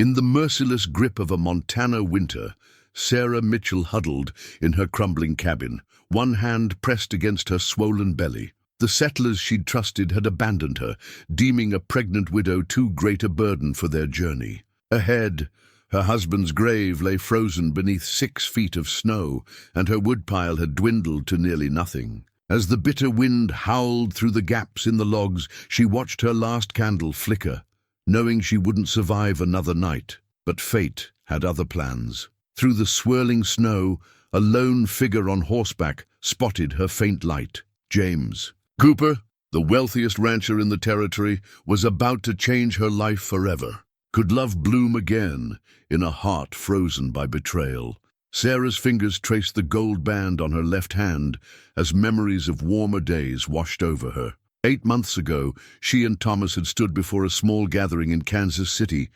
In the merciless grip of a Montana winter, Sarah Mitchell huddled in her crumbling cabin, one hand pressed against her swollen belly. The settlers she'd trusted had abandoned her, deeming a pregnant widow too great a burden for their journey. Ahead, her husband's grave lay frozen beneath 6 feet of snow, and her woodpile had dwindled to nearly nothing. As the bitter wind howled through the gaps in the logs, she watched her last candle flicker, knowing she wouldn't survive another night. But fate had other plans. Through the swirling snow, a lone figure on horseback spotted her faint light. James Cooper, the wealthiest rancher in the territory, was about to change her life forever. Could love bloom again in a heart frozen by betrayal? Sarah's fingers traced the gold band on her left hand as memories of warmer days washed over her. 8 months ago, she and Thomas had stood before a small gathering in Kansas City,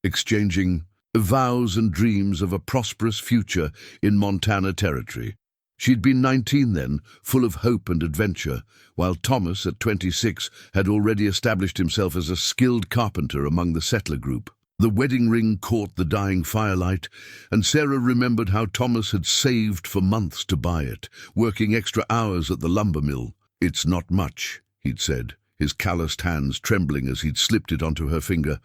exchanging vows and dreams of a prosperous future in Montana territory. She'd been 19 then, full of hope and adventure, while Thomas, at 26, had already established himself as a skilled carpenter among the settler group. The wedding ring caught the dying firelight, and Sarah remembered how Thomas had saved for months to buy it, working extra hours at the lumber mill. "It's not much," he'd said, his calloused hands trembling as he'd slipped it onto her finger,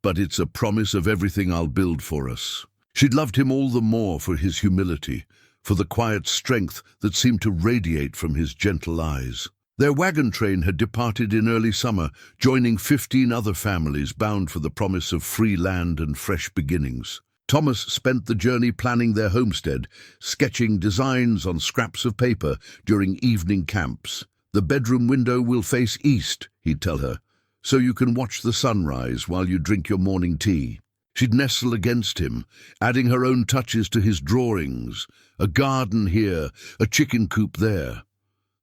"but it's a promise of everything I'll build for us." She'd loved him all the more for his humility, for the quiet strength that seemed to radiate from his gentle eyes. Their wagon train had departed in early summer, joining 15 other families bound for the promise of free land and fresh beginnings. Thomas spent the journey planning their homestead, sketching designs on scraps of paper during evening camps. "The bedroom window will face east," he'd tell her, "so you can watch the sunrise while you drink your morning tea." She'd nestle against him, adding her own touches to his drawings. A garden here, a chicken coop there.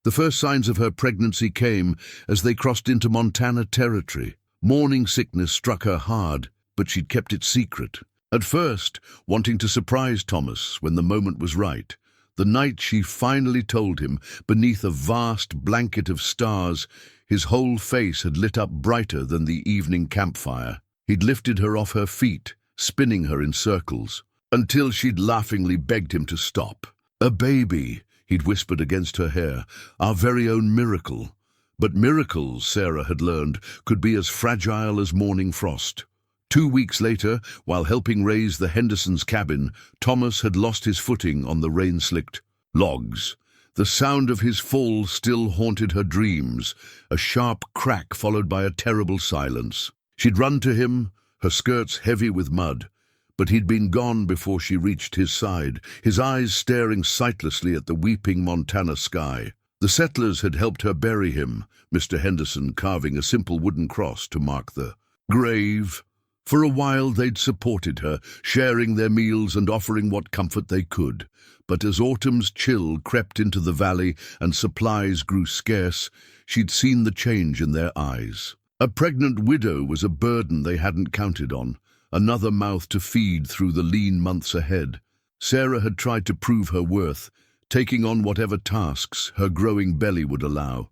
The first signs of her pregnancy came as they crossed into Montana territory. Morning sickness struck her hard, but she'd kept it secret. At first, wanting to surprise Thomas when the moment was right, the night she finally told him, beneath a vast blanket of stars, his whole face had lit up brighter than the evening campfire. He'd lifted her off her feet, spinning her in circles, until she'd laughingly begged him to stop. "A baby," he'd whispered against her hair, "our very own miracle." But miracles, Sarah had learned, could be as fragile as morning frost. 2 weeks later, while helping raise the Hendersons' cabin, Thomas had lost his footing on the rain-slicked logs. The sound of his fall still haunted her dreams, a sharp crack followed by a terrible silence. She'd run to him, her skirts heavy with mud, but he'd been gone before she reached his side, his eyes staring sightlessly at the weeping Montana sky. The settlers had helped her bury him, Mr. Henderson carving a simple wooden cross to mark the grave. For a while they'd supported her, sharing their meals and offering what comfort they could. But as autumn's chill crept into the valley and supplies grew scarce, she'd seen the change in their eyes. A pregnant widow was a burden they hadn't counted on, another mouth to feed through the lean months ahead. Sarah had tried to prove her worth, taking on whatever tasks her growing belly would allow.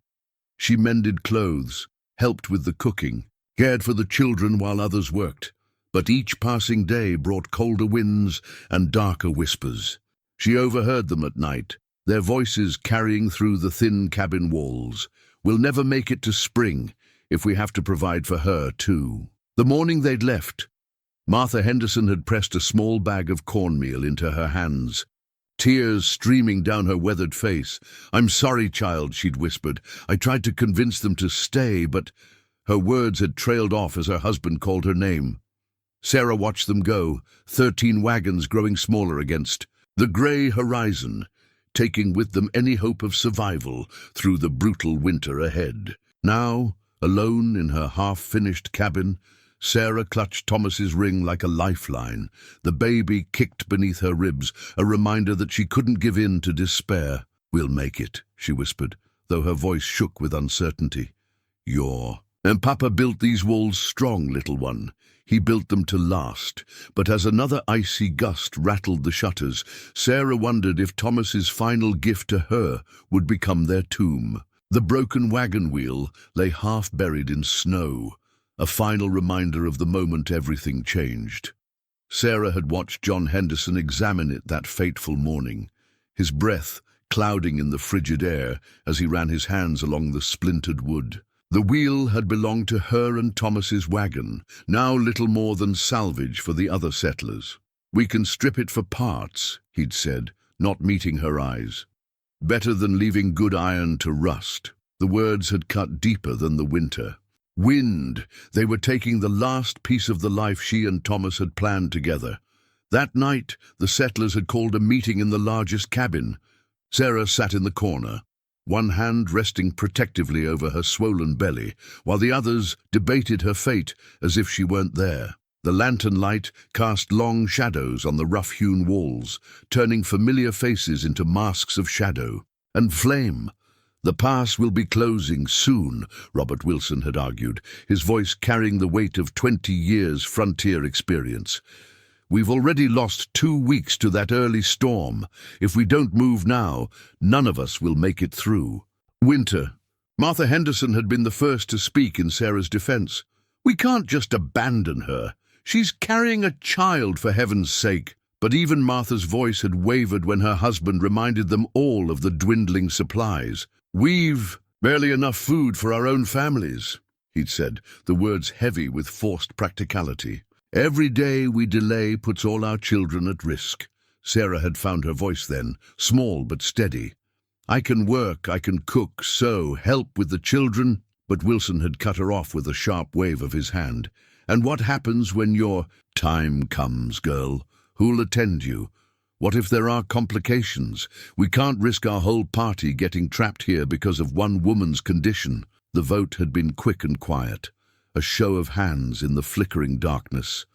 She mended clothes, helped with the cooking, cared for the children while others worked. But each passing day brought colder winds and darker whispers. She overheard them at night, their voices carrying through the thin cabin walls. "We'll never make it to spring if we have to provide for her, too." The morning they'd left, Martha Henderson had pressed a small bag of cornmeal into her hands, tears streaming down her weathered face. "I'm sorry, child," she'd whispered. "I tried to convince them to stay, but—" Her words had trailed off as her husband called her name. Sarah watched them go, 13 wagons growing smaller against the grey horizon, taking with them any hope of survival through the brutal winter ahead. Now, alone in her half-finished cabin, Sarah clutched Thomas's ring like a lifeline. The baby kicked beneath her ribs, a reminder that she couldn't give in to despair. "We'll make it," she whispered, though her voice shook with uncertainty. And Papa built these walls strong, little one. He built them to last." But as another icy gust rattled the shutters, Sarah wondered if Thomas's final gift to her would become their tomb. The broken wagon wheel lay half buried in snow, a final reminder of the moment everything changed. Sarah had watched John Henderson examine it that fateful morning, his breath clouding in the frigid air as he ran his hands along the splintered wood. The wheel had belonged to her and Thomas's wagon, now little more than salvage for the other settlers. "We can strip it for parts," he'd said, not meeting her eyes. "Better than leaving good iron to rust." The words had cut deeper than the winter. Wind! They were taking the last piece of the life she and Thomas had planned together. That night, the settlers had called a meeting in the largest cabin. Sarah sat in the corner, one hand resting protectively over her swollen belly, while the others debated her fate as if she weren't there. The lantern light cast long shadows on the rough-hewn walls, turning familiar faces into masks of shadow. And flame! "The pass will be closing soon," Robert Wilson had argued, his voice carrying the weight of 20 years' frontier experience. "We've already lost 2 weeks to that early storm. If we don't move now, none of us will make it through." Winter. Martha Henderson had been the first to speak in Sarah's defense. "We can't just abandon her. She's carrying a child, for heaven's sake." But even Martha's voice had wavered when her husband reminded them all of the dwindling supplies. "We've barely enough food for our own families," he'd said, the words heavy with forced practicality. "Every day we delay puts all our children at risk." Sarah had found her voice then, small but steady. "I can work, I can cook, sew, help with the children." But Wilson had cut her off with a sharp wave of his hand. "And what happens when your time comes, girl? Who'll attend you? What if there are complications? We can't risk our whole party getting trapped here because of one woman's condition." The vote had been quick and quiet, a show of hands in the flickering darkness.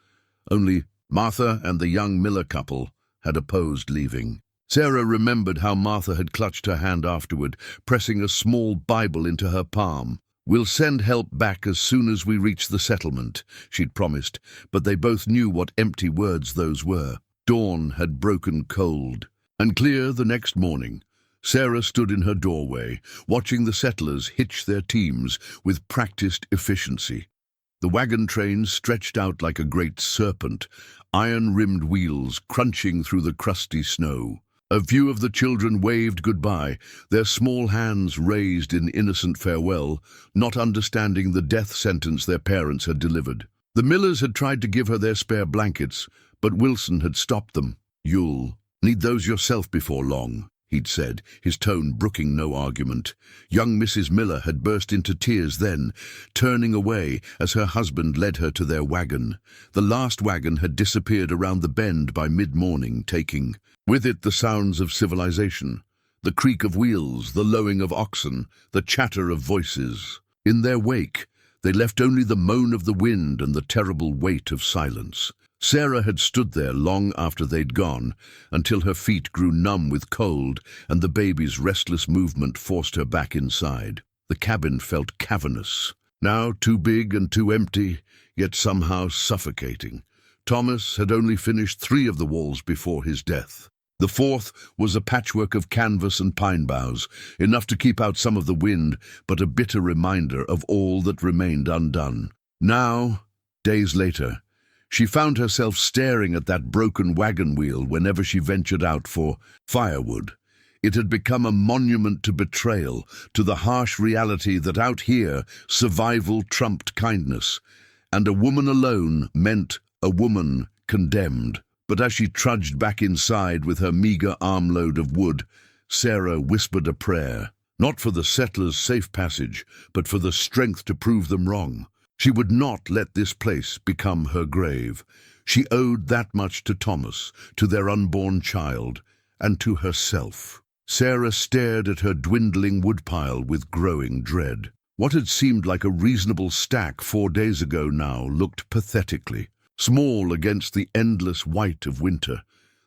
Only Martha and the young Miller couple had opposed leaving. Sarah remembered how Martha had clutched her hand afterward, pressing a small Bible into her palm. "We'll send help back as soon as we reach the settlement," she'd promised, but they both knew what empty words those were. Dawn had broken cold, and clear the next morning. Sarah stood in her doorway, watching the settlers hitch their teams with practiced efficiency. The wagon trains stretched out like a great serpent, iron-rimmed wheels crunching through the crusty snow. A few of the children waved goodbye, their small hands raised in innocent farewell, not understanding the death sentence their parents had delivered. The Millers had tried to give her their spare blankets, but Wilson had stopped them. "You'll need those yourself before long," he'd said, his tone brooking no argument. Young Mrs. Miller had burst into tears then, turning away as her husband led her to their wagon. The last wagon had disappeared around the bend by mid-morning, taking with it the sounds of civilization, the creak of wheels, the lowing of oxen, the chatter of voices. In their wake, they left only the moan of the wind and the terrible weight of silence. Sarah had stood there long after they'd gone, until her feet grew numb with cold and the baby's restless movement forced her back inside. The cabin felt cavernous, now too big and too empty, yet somehow suffocating. Thomas had only finished 3 of the walls before his death. The 4th was a patchwork of canvas and pine boughs, enough to keep out some of the wind, but a bitter reminder of all that remained undone. Now, days later, she found herself staring at that broken wagon wheel whenever she ventured out for firewood. It had become a monument to betrayal, to the harsh reality that out here survival trumped kindness, and a woman alone meant a woman condemned. But as she trudged back inside with her meager armload of wood, Sarah whispered a prayer, not for the settlers' safe passage, but for the strength to prove them wrong. She would not let this place become her grave. She owed that much to Thomas, to their unborn child, and to herself. Sarah stared at her dwindling woodpile with growing dread. What had seemed like a reasonable stack 4 days ago now looked pathetically small against the endless white of winter.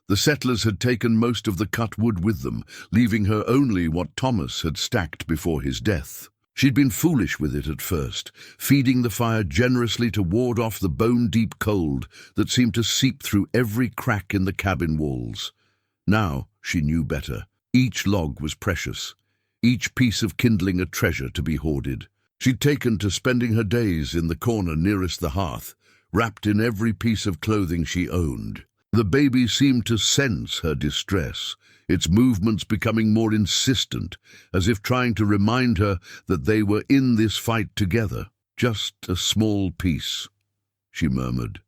The settlers had taken most of the cut wood with them, leaving her only what Thomas had stacked before his death. She'd been foolish with it at first, feeding the fire generously to ward off the bone-deep cold that seemed to seep through every crack in the cabin walls. Now she knew better. Each log was precious, each piece of kindling a treasure to be hoarded. She'd taken to spending her days in the corner nearest the hearth, wrapped in every piece of clothing she owned. The baby seemed to sense her distress, its movements becoming more insistent, as if trying to remind her that they were in this fight together. "Just a small piece," she murmured,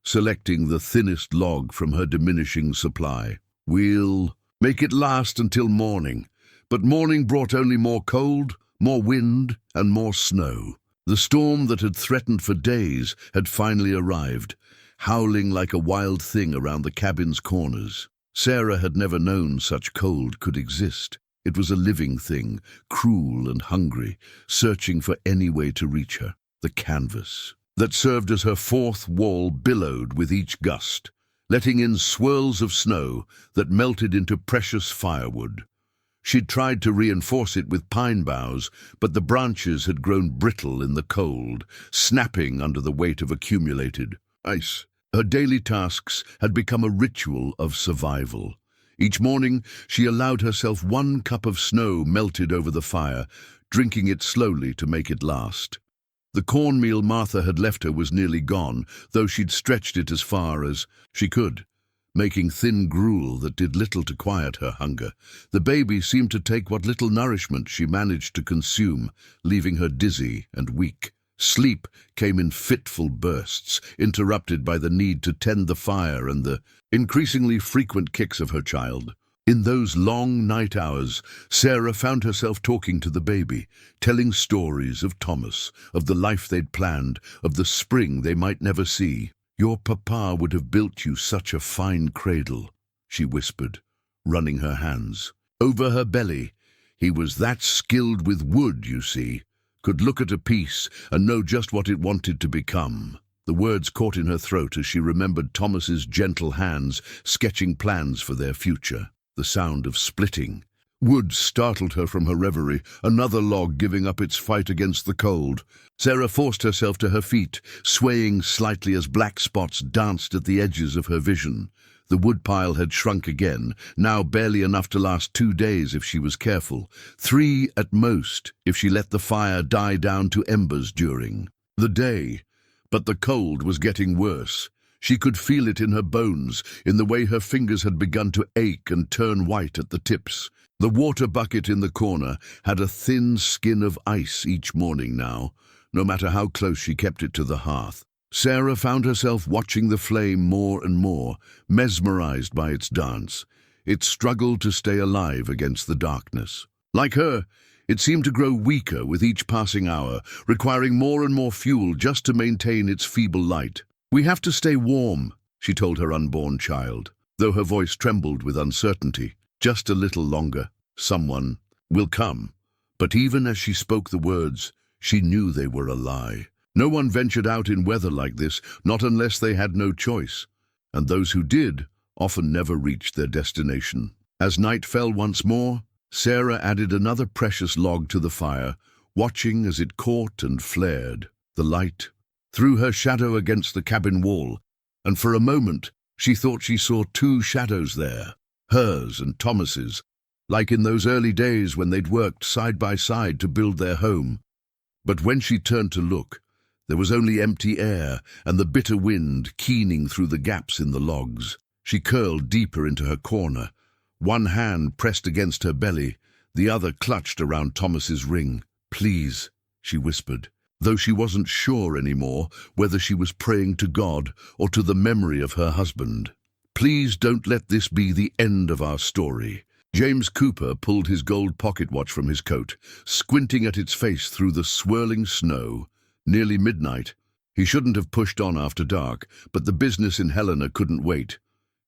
selecting the thinnest log from her diminishing supply. "We'll make it last until morning." But morning brought only more cold, more wind, and more snow. The storm that had threatened for days had finally arrived, howling like a wild thing around the cabin's corners. Sarah had never known such cold could exist. It was a living thing, cruel and hungry, searching for any way to reach her. The canvas that served as her fourth wall billowed with each gust, letting in swirls of snow that melted into precious firewood. She'd tried to reinforce it with pine boughs, but the branches had grown brittle in the cold, snapping under the weight of accumulated ice. Her daily tasks had become a ritual of survival. Each morning, she allowed herself 1 cup of snow melted over the fire, drinking it slowly to make it last. The cornmeal Martha had left her was nearly gone, though she'd stretched it as far as she could, making thin gruel that did little to quiet her hunger. The baby seemed to take what little nourishment she managed to consume, leaving her dizzy and weak. Sleep came in fitful bursts, interrupted by the need to tend the fire and the increasingly frequent kicks of her child. In those long night hours, Sarah found herself talking to the baby, telling stories of Thomas, of the life they'd planned, of the spring they might never see. "Your papa would have built you such a fine cradle," she whispered, running her hands over her belly. "He was that skilled with wood, you see, could look at a piece and know just what it wanted to become." The words caught in her throat as she remembered Thomas's gentle hands sketching plans for their future. The sound of splitting wood startled her from her reverie, another log giving up its fight against the cold. Sarah forced herself to her feet, swaying slightly as black spots danced at the edges of her vision. The woodpile had shrunk again, now barely enough to last 2 days if she was careful, 3 at most if she let the fire die down to embers during the day. But the cold was getting worse. She could feel it in her bones, in the way her fingers had begun to ache and turn white at the tips. The water bucket in the corner had a thin skin of ice each morning now, no matter how close she kept it to the hearth. Sarah found herself watching the flame more and more, mesmerized by its dance. It struggled to stay alive against the darkness. Like her, it seemed to grow weaker with each passing hour, requiring more and more fuel just to maintain its feeble light. "We have to stay warm," she told her unborn child, though her voice trembled with uncertainty. "Just a little longer. Someone will come." But even as she spoke the words, she knew they were a lie. No one ventured out in weather like this, not unless they had no choice. And those who did often never reached their destination. As night fell once more, Sarah added another precious log to the fire, watching as it caught and flared. The light threw her shadow against the cabin wall, and for a moment she thought she saw 2 shadows there, hers and Thomas's, like in those early days when they'd worked side by side to build their home. But when she turned to look, there was only empty air and the bitter wind keening through the gaps in the logs. She curled deeper into her corner, one hand pressed against her belly, the other clutched around Thomas's ring. "Please," she whispered, though she wasn't sure anymore whether she was praying to God or to the memory of her husband. "Please don't let this be the end of our story." James Cooper pulled his gold pocket watch from his coat, squinting at its face through the swirling snow. Nearly midnight. He shouldn't have pushed on after dark, but the business in Helena couldn't wait.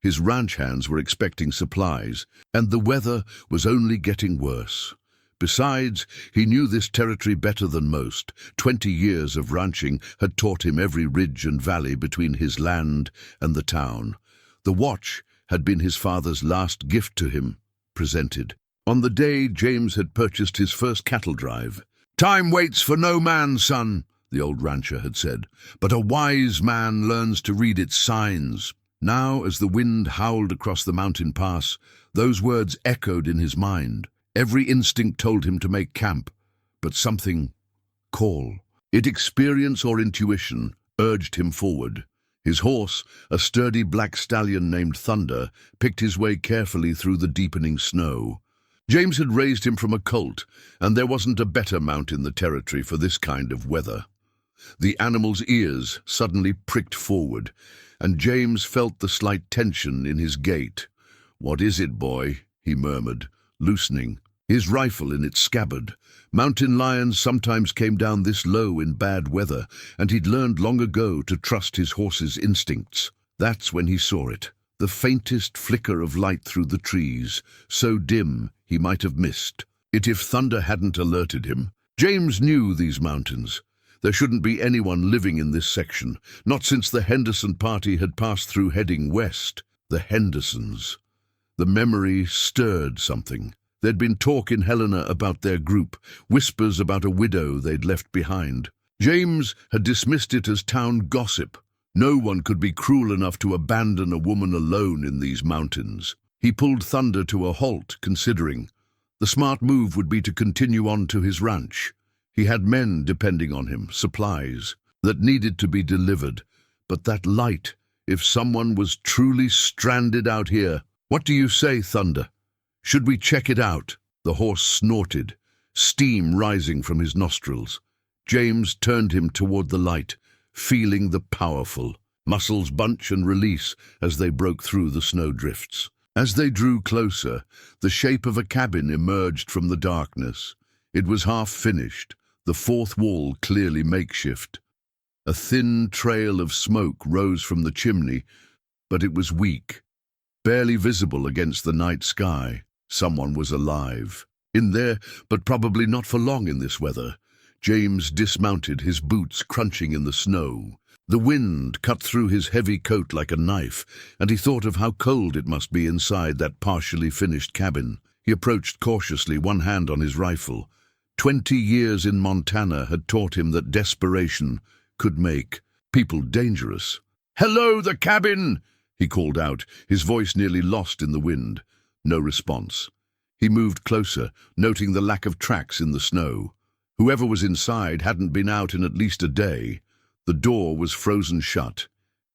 His ranch hands were expecting supplies, and the weather was only getting worse. Besides, he knew this territory better than most. 20 years of ranching had taught him every ridge and valley between his land and the town. The watch had been his father's last gift to him, presented on the day James had purchased his first cattle drive. "Time waits for no man, son," the old rancher had said, "but a wise man learns to read its signs." Now, as the wind howled across the mountain pass, those words echoed in his mind. Every instinct told him to make camp, but something call. It experience or intuition urged him forward. His horse, a sturdy black stallion named Thunder, picked his way carefully through the deepening snow. James had raised him from a colt, and there wasn't a better mount in the territory for this kind of weather. The animal's ears suddenly pricked forward, and James felt the slight tension in his gait. "What is it, boy?" he murmured, loosening his rifle in its scabbard. Mountain lions sometimes came down this low in bad weather, and he'd learned long ago to trust his horse's instincts. That's when he saw it, the faintest flicker of light through the trees, so dim he might have missed it if Thunder hadn't alerted him. James knew these mountains. There shouldn't be anyone living in this section, not since the Henderson party had passed through heading west. The Hendersons. The memory stirred something. There'd been talk in Helena about their group, whispers about a widow they'd left behind. James had dismissed it as town gossip. No one could be cruel enough to abandon a woman alone in these mountains. He pulled Thunder to a halt, considering. The smart move would be to continue on to his ranch. He had men depending on him, supplies, that needed to be delivered. But that light, if someone was truly stranded out here. "What do you say, Thunder? Should we check it out?" The horse snorted, steam rising from his nostrils. James turned him toward the light, feeling the powerful muscles bunch and release as they broke through the snowdrifts. As they drew closer, the shape of a cabin emerged from the darkness. It was half finished, the fourth wall clearly makeshift. A thin trail of smoke rose from the chimney, but it was weak, barely visible against the night sky. Someone was alive in there, but probably not for long in this weather. James dismounted, his boots crunching in the snow. The wind cut through his heavy coat like a knife, and he thought of how cold it must be inside that partially finished cabin. He approached cautiously, one hand on his rifle. 20 years in Montana had taught him that desperation could make people dangerous. "Hello, the cabin!" he called out, his voice nearly lost in the wind. No response. He moved closer, noting the lack of tracks in the snow. Whoever was inside hadn't been out in at least a day. The door was frozen shut.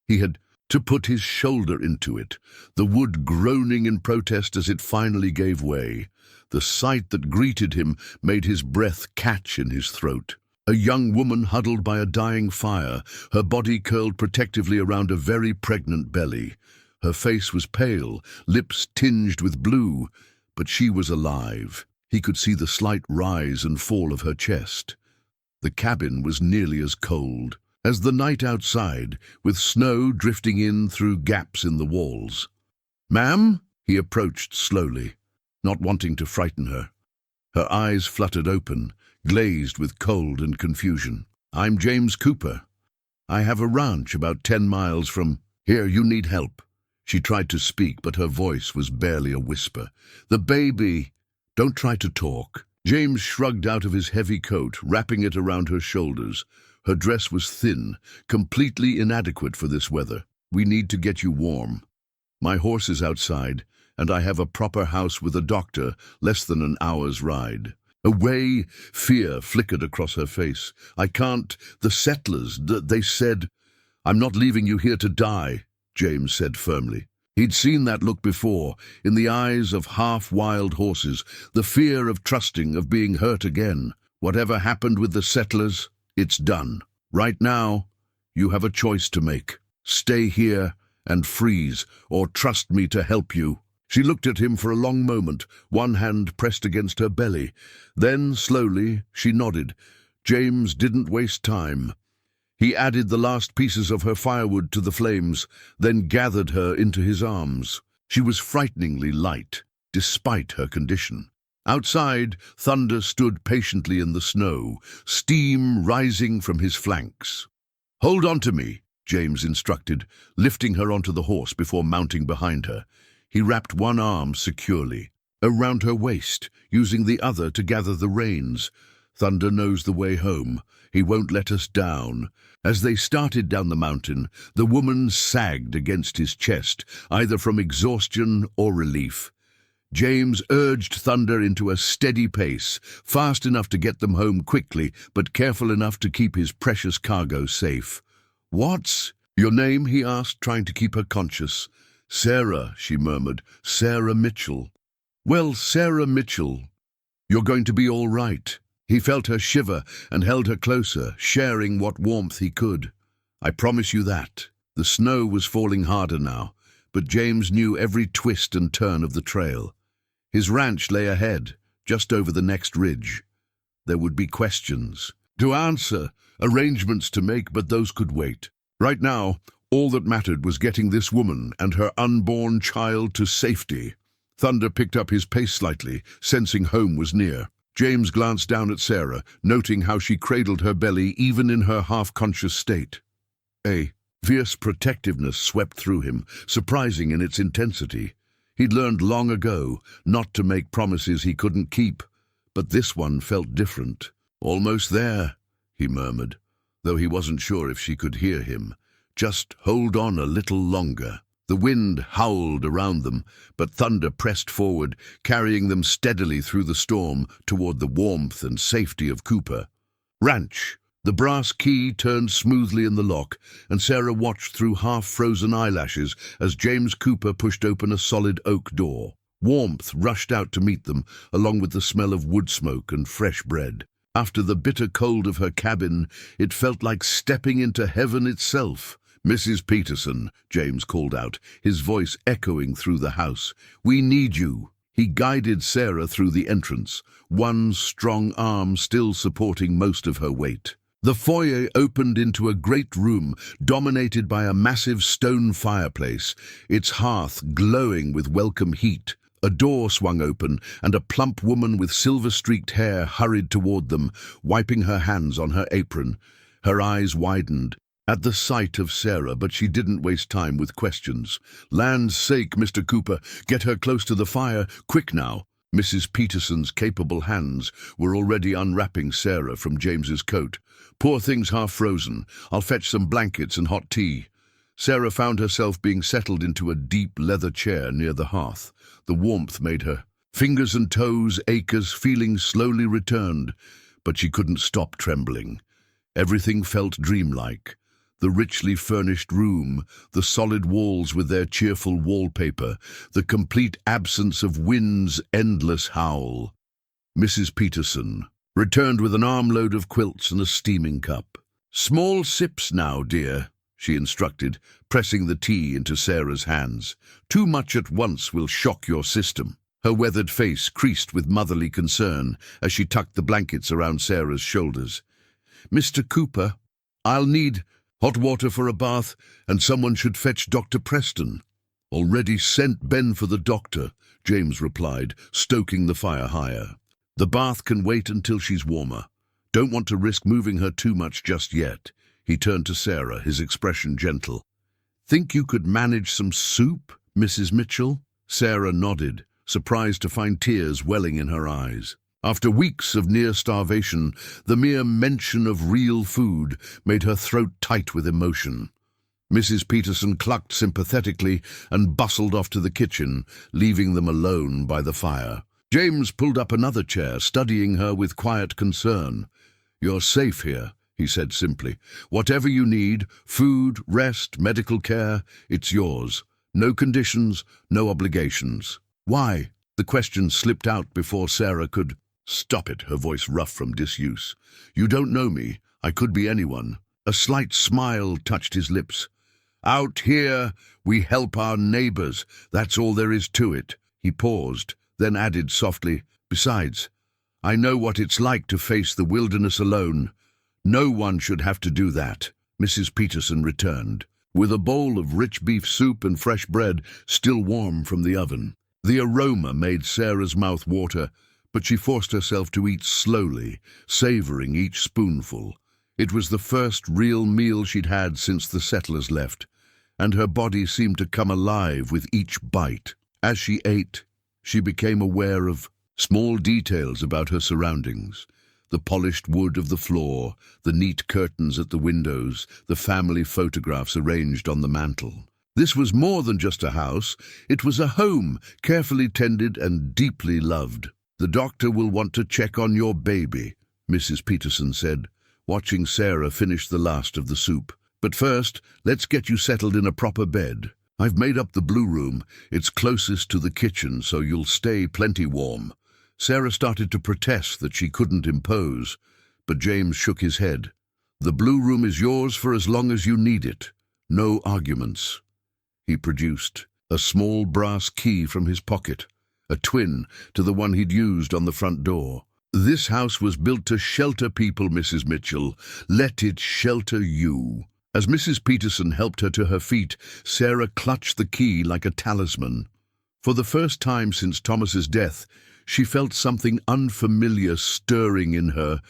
He had to put his shoulder into it, the wood groaning in protest as it finally gave way. The sight that greeted him made his breath catch in his throat. A young woman huddled by a dying fire, her body curled protectively around a very pregnant belly. Her face was pale, lips tinged with blue, but she was alive. He could see the slight rise and fall of her chest. The cabin was nearly as cold as the night outside, with snow drifting in through gaps in the walls. "Ma'am?" He approached slowly, not wanting to frighten her. Her eyes fluttered open, glazed with cold and confusion. "I'm James Cooper. I have a ranch about 10 miles from here. You need help." She tried to speak, but her voice was barely a whisper. "The baby." "Don't try to talk." James shrugged out of his heavy coat, wrapping it around her shoulders. Her dress was thin, completely inadequate for this weather. "We need to get you warm. My horse is outside, and I have a proper house with a doctor less than an hour's ride." Away, fear flickered across her face. "I can't. The settlers, they said—" "I'm not leaving you here to die," James said firmly. He'd seen that look before, in the eyes of half-wild horses, the fear of trusting, of being hurt again. Whatever happened with the settlers, it's done. Right now, you have a choice to make. Stay here and freeze, or trust me to help you. She looked at him for a long moment, one hand pressed against her belly. Then, slowly, she nodded. James didn't waste time. He added the last pieces of her firewood to the flames, then gathered her into his arms. She was frighteningly light, despite her condition. Outside, Thunder stood patiently in the snow, steam rising from his flanks. "Hold on to me," James instructed, lifting her onto the horse before mounting behind her. He wrapped one arm securely around her waist, using the other to gather the reins. "Thunder knows the way home. He won't let us down." As they started down the mountain, the woman sagged against his chest, either from exhaustion or relief. James urged Thunder into a steady pace, fast enough to get them home quickly, but careful enough to keep his precious cargo safe. "What's your name?" he asked, trying to keep her conscious. "Sarah," she murmured. "Sarah Mitchell." "Well, Sarah Mitchell, you're going to be all right." He felt her shiver and held her closer, sharing what warmth he could. "I promise you that." The snow was falling harder now, but James knew every twist and turn of the trail. His ranch lay ahead, just over the next ridge. There would be questions to answer, arrangements to make, but those could wait. Right now, all that mattered was getting this woman and her unborn child to safety. Thunder picked up his pace slightly, sensing home was near. James glanced down at Sarah, noting how she cradled her belly even in her half-conscious state. A fierce protectiveness swept through him, surprising in its intensity. He'd learned long ago not to make promises he couldn't keep, but this one felt different. "Almost there," he murmured, though he wasn't sure if she could hear him. "Just hold on a little longer." The wind howled around them, but Thunder pressed forward, carrying them steadily through the storm toward the warmth and safety of Cooper. Ranch. The brass key turned smoothly in the lock, and Sarah watched through half-frozen eyelashes as James Cooper pushed open a solid oak door. Warmth rushed out to meet them, along with the smell of wood smoke and fresh bread. After the bitter cold of her cabin, it felt like stepping into heaven itself. "Mrs. Peterson," James called out, his voice echoing through the house. "We need you." He guided Sarah through the entrance, one strong arm still supporting most of her weight. The foyer opened into a great room dominated by a massive stone fireplace, its hearth glowing with welcome heat. A door swung open, and a plump woman with silver-streaked hair hurried toward them, wiping her hands on her apron. Her eyes widened at the sight of Sarah, but she didn't waste time with questions. "Land's sake, Mr. Cooper, get her close to the fire, quick now." Mrs. Peterson's capable hands were already unwrapping Sarah from James's coat. "Poor thing's half frozen. I'll fetch some blankets and hot tea." Sarah found herself being settled into a deep leather chair near the hearth. The warmth made her fingers and toes ache as feelings slowly returned, but she couldn't stop trembling. Everything felt dreamlike. The richly furnished room, the solid walls with their cheerful wallpaper, the complete absence of wind's endless howl. Mrs. Peterson returned with an armload of quilts and a steaming cup. "Small sips now, dear," she instructed, pressing the tea into Sarah's hands. "Too much at once will shock your system." Her weathered face creased with motherly concern as she tucked the blankets around Sarah's shoulders. "Mr. Cooper, I'll need hot water for a bath, and someone should fetch Dr. Preston." "Already sent Ben for the doctor," James replied, stoking the fire higher. "The bath can wait until she's warmer. Don't want to risk moving her too much just yet." He turned to Sarah, his expression gentle. "Think you could manage some soup, Mrs. Mitchell?" Sarah nodded, surprised to find tears welling in her eyes. After weeks of near starvation, the mere mention of real food made her throat tight with emotion. Mrs. Peterson clucked sympathetically and bustled off to the kitchen, leaving them alone by the fire. James pulled up another chair, studying her with quiet concern. "You're safe here," he said simply. "Whatever you need, food, rest, medical care, it's yours. No conditions, no obligations." "Why?" The question slipped out before Sarah could stop it, her voice rough from disuse. "You don't know me. I could be anyone." A slight smile touched his lips. "Out here, we help our neighbors. That's all there is to it." He paused, then added softly, "Besides, I know what it's like to face the wilderness alone. No one should have to do that." Mrs. Peterson returned, with a bowl of rich beef soup and fresh bread still warm from the oven. The aroma made Sarah's mouth water, but she forced herself to eat slowly, savoring each spoonful. It was the first real meal she'd had since the settlers left, and her body seemed to come alive with each bite. As she ate, she became aware of small details about her surroundings. The polished wood of the floor, the neat curtains at the windows, the family photographs arranged on the mantel. This was more than just a house. It was a home, carefully tended and deeply loved. "The doctor will want to check on your baby," Mrs. Peterson said, watching Sarah finish the last of the soup. "But first, let's get you settled in a proper bed. I've made up the blue room. It's closest to the kitchen, so you'll stay plenty warm." Sarah started to protest that she couldn't impose, but James shook his head. "The blue room is yours for as long as you need it. No arguments." He produced a small brass key from his pocket, a twin to the one he'd used on the front door. "This house was built to shelter people, Mrs. Mitchell. Let it shelter you." As Mrs. Peterson helped her to her feet, Sarah clutched the key like a talisman. For the first time since Thomas's death, she felt something unfamiliar stirring in her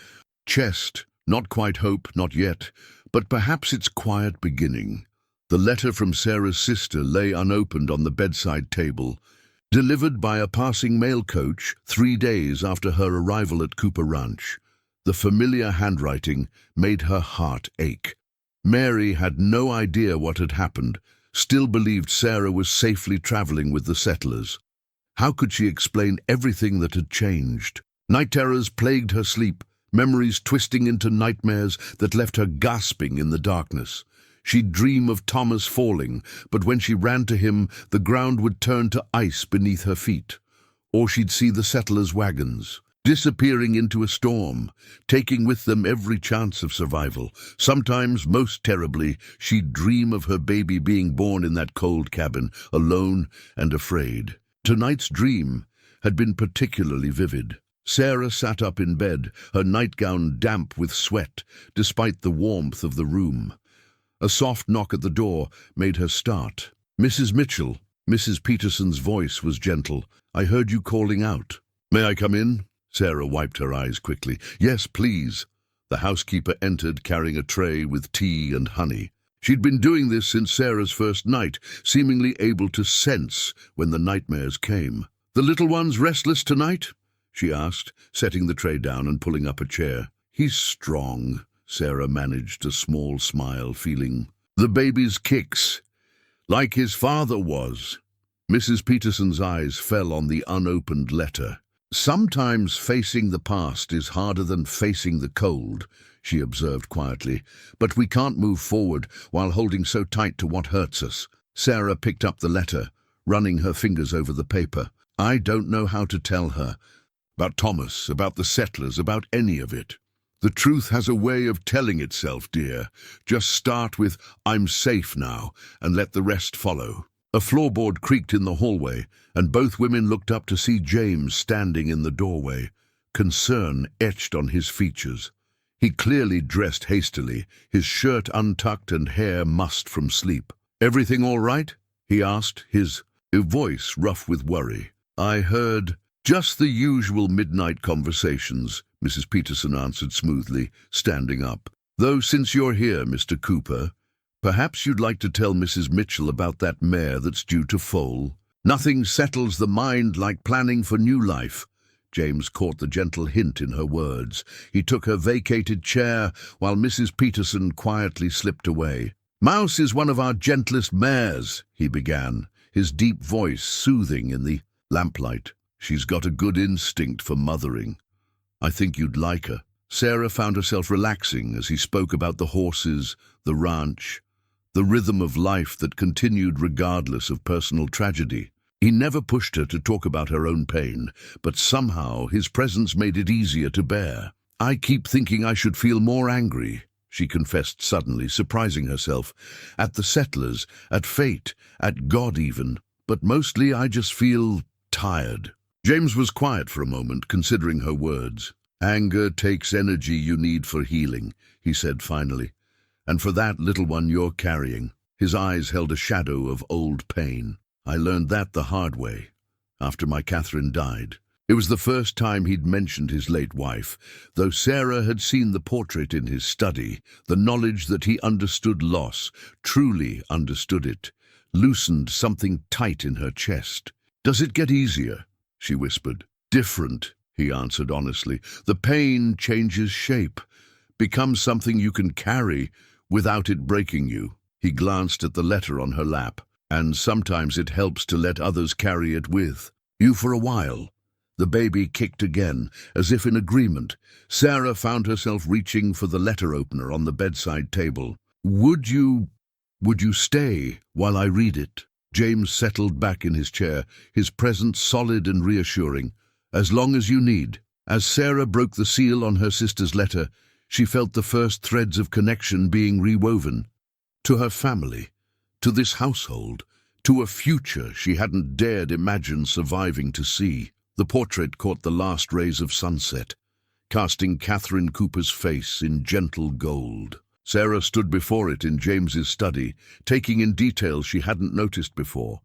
chest. Not quite hope, not yet, but perhaps its quiet beginning. The letter from Sarah's sister lay unopened on the bedside table, delivered by a passing mail coach 3 days after her arrival at Cooper Ranch. The familiar handwriting made her heart ache. Mary had no idea what had happened, still believed Sarah was safely traveling with the settlers. How could she explain everything that had changed? Night terrors plagued her sleep, memories twisting into nightmares that left her gasping in the darkness. She'd dream of Thomas falling, but when she ran to him, the ground would turn to ice beneath her feet. Or she'd see the settlers' wagons, disappearing into a storm, taking with them every chance of survival. Sometimes, most terribly, she'd dream of her baby being born in that cold cabin, alone and afraid. Tonight's dream had been particularly vivid. Sarah sat up in bed, her nightgown damp with sweat, despite the warmth of the room. A soft knock at the door made her start. "Mrs. Mitchell." Mrs. Peterson's voice was gentle. "I heard you calling out." "May I come in?" Sarah wiped her eyes quickly. "Yes, please." The housekeeper entered carrying a tray with tea and honey. She'd been doing this since Sarah's first night, seemingly able to sense when the nightmares came. "The little one's restless tonight?" she asked, setting the tray down and pulling up a chair. "He's strong." Sarah managed a small smile, feeling the baby's kicks, like his father was. Mrs. Peterson's eyes fell on the unopened letter. "Sometimes facing the past is harder than facing the cold," she observed quietly, "but we can't move forward while holding so tight to what hurts us." Sarah picked up the letter, running her fingers over the paper. "I don't know how to tell her. About Thomas, about the settlers, about any of it. The truth has a way of telling itself, dear. Just start with 'I'm safe now' and let the rest follow." A floorboard creaked in the hallway, and both women looked up to see James standing in the doorway, concern etched on his features. He clearly dressed hastily, his shirt untucked and hair mussed from sleep. "Everything all right?" he asked, his voice rough with worry. "I heard just the usual midnight conversations," Mrs. Peterson answered smoothly, standing up. "Though since you're here, Mr. Cooper, perhaps you'd like to tell Mrs. Mitchell about that mare that's due to foal. Nothing settles the mind like planning for new life." James caught the gentle hint in her words. He took her vacated chair while Mrs. Peterson quietly slipped away. "Mouse is one of our gentlest mares," he began, his deep voice soothing in the lamplight. "She's got a good instinct for mothering. I think you'd like her." Sarah found herself relaxing as he spoke about the horses, the ranch, the rhythm of life that continued regardless of personal tragedy. He never pushed her to talk about her own pain, but somehow his presence made it easier to bear. "I keep thinking I should feel more angry," she confessed suddenly, surprising herself. "At the settlers, at fate, at God even. But mostly I just feel tired." James was quiet for a moment, considering her words. "Anger takes energy you need for healing," he said finally. "And for that little one you're carrying." His eyes held a shadow of old pain. "I learned that the hard way, after my Catherine died." It was the first time he'd mentioned his late wife. Though Sarah had seen the portrait in his study, the knowledge that he understood loss, truly understood it, loosened something tight in her chest. "Does it get easier?" she whispered. "Different," he answered honestly. "The pain changes shape, becomes something you can carry without it breaking you." He glanced at the letter on her lap. and sometimes it helps to let others carry it with you for a while. The baby kicked again, as if in agreement. Sarah found herself reaching for the letter opener on the bedside table. Would you stay while I read it? James settled back in his chair, his presence solid and reassuring. As long as you need. As Sarah broke the seal on her sister's letter, she felt the first threads of connection being rewoven. To her family, to this household, to a future she hadn't dared imagine surviving to see. The portrait caught the last rays of sunset, casting Catherine Cooper's face in gentle gold. Sarah stood before it in James's study, taking in details she hadn't noticed before.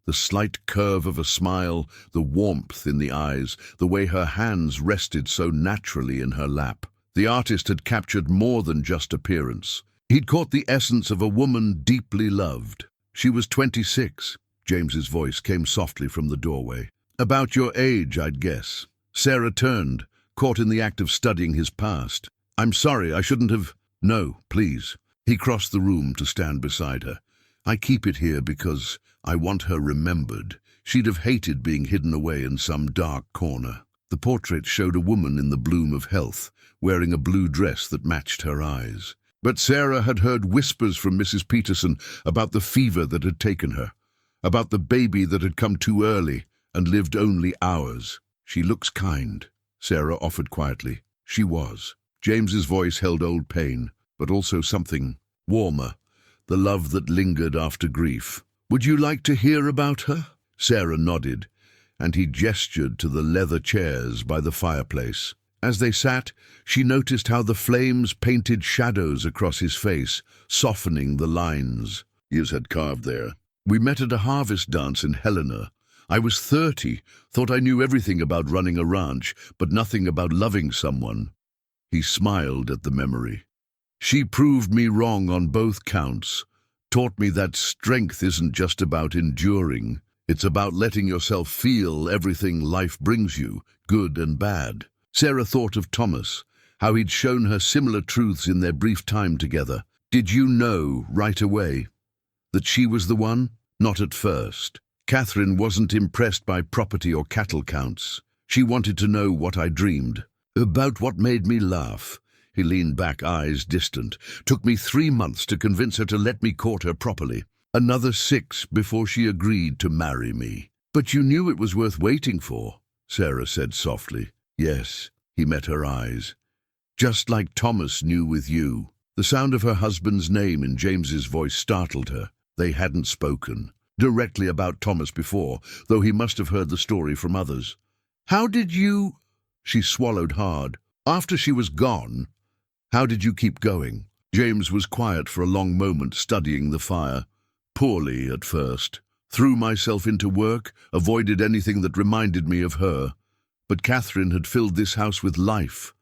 The slight curve of a smile, the warmth in the eyes, the way her hands rested so naturally in her lap. The artist had captured more than just appearance. He'd caught the essence of a woman deeply loved. She was 26. James's voice came softly from the doorway. About your age, I'd guess. Sarah turned, caught in the act of studying his past. I'm sorry, I shouldn't have... No, please. He crossed the room to stand beside her. I keep it here because I want her remembered. She'd have hated being hidden away in some dark corner. The portrait showed a woman in the bloom of health, wearing a blue dress that matched her eyes. But Sarah had heard whispers from Mrs. Peterson about the fever that had taken her, about the baby that had come too early and lived only hours. She looks kind, Sarah offered quietly. She was. James's voice held old pain, but also something warmer, the love that lingered after grief. Would you like to hear about her? Sarah nodded, and he gestured to the leather chairs by the fireplace. As they sat, she noticed how the flames painted shadows across his face, softening the lines Hughes had carved there. We met at a harvest dance in Helena. I was 30, thought I knew everything about running a ranch, but nothing about loving someone. He smiled at the memory. She proved me wrong on both counts, taught me that strength isn't just about enduring. It's about letting yourself feel everything life brings you, good and bad. Sarah thought of Thomas, how he'd shown her similar truths in their brief time together. Did you know right away that she was the one? Not at first. Catherine wasn't impressed by property or cattle counts. She wanted to know what I dreamed. About what made me laugh. He leaned back, eyes distant. Took me 3 months to convince her to let me court her properly. Another 6 before she agreed to marry me. But you knew it was worth waiting for, Sarah said softly. Yes, he met her eyes. Just like Thomas knew with you. The sound of her husband's name in James's voice startled her. They hadn't spoken directly about Thomas before, though he must have heard the story from others. How did you... She swallowed hard. After she was gone, how did you keep going? James was quiet for a long moment, studying the fire. Poorly at first. Threw myself into work, avoided anything that reminded me of her. But Catherine had filled this house with life.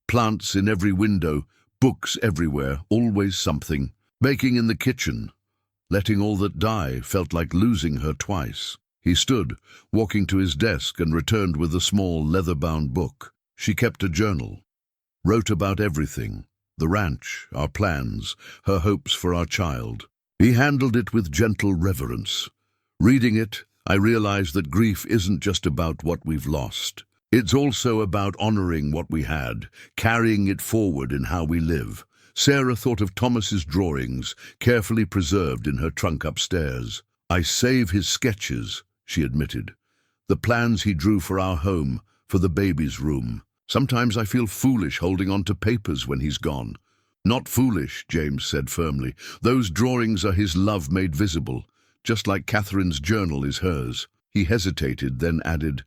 Plants in every window, books everywhere, always something. Baking in the kitchen. Letting all that die felt like losing her twice. He stood, walking to his desk, and returned with a small leather-bound book. She kept a journal. Wrote about everything. The ranch, our plans, her hopes for our child. He handled it with gentle reverence. Reading it, I realized that grief isn't just about what we've lost. It's also about honoring what we had, carrying it forward in how we live. Sarah thought of Thomas's drawings, carefully preserved in her trunk upstairs. I save his sketches, she admitted. The plans he drew for our home, for the baby's room. Sometimes I feel foolish holding on to papers when he's gone. Not foolish, James said firmly. Those drawings are his love made visible, just like Catherine's journal is hers. He hesitated, then added,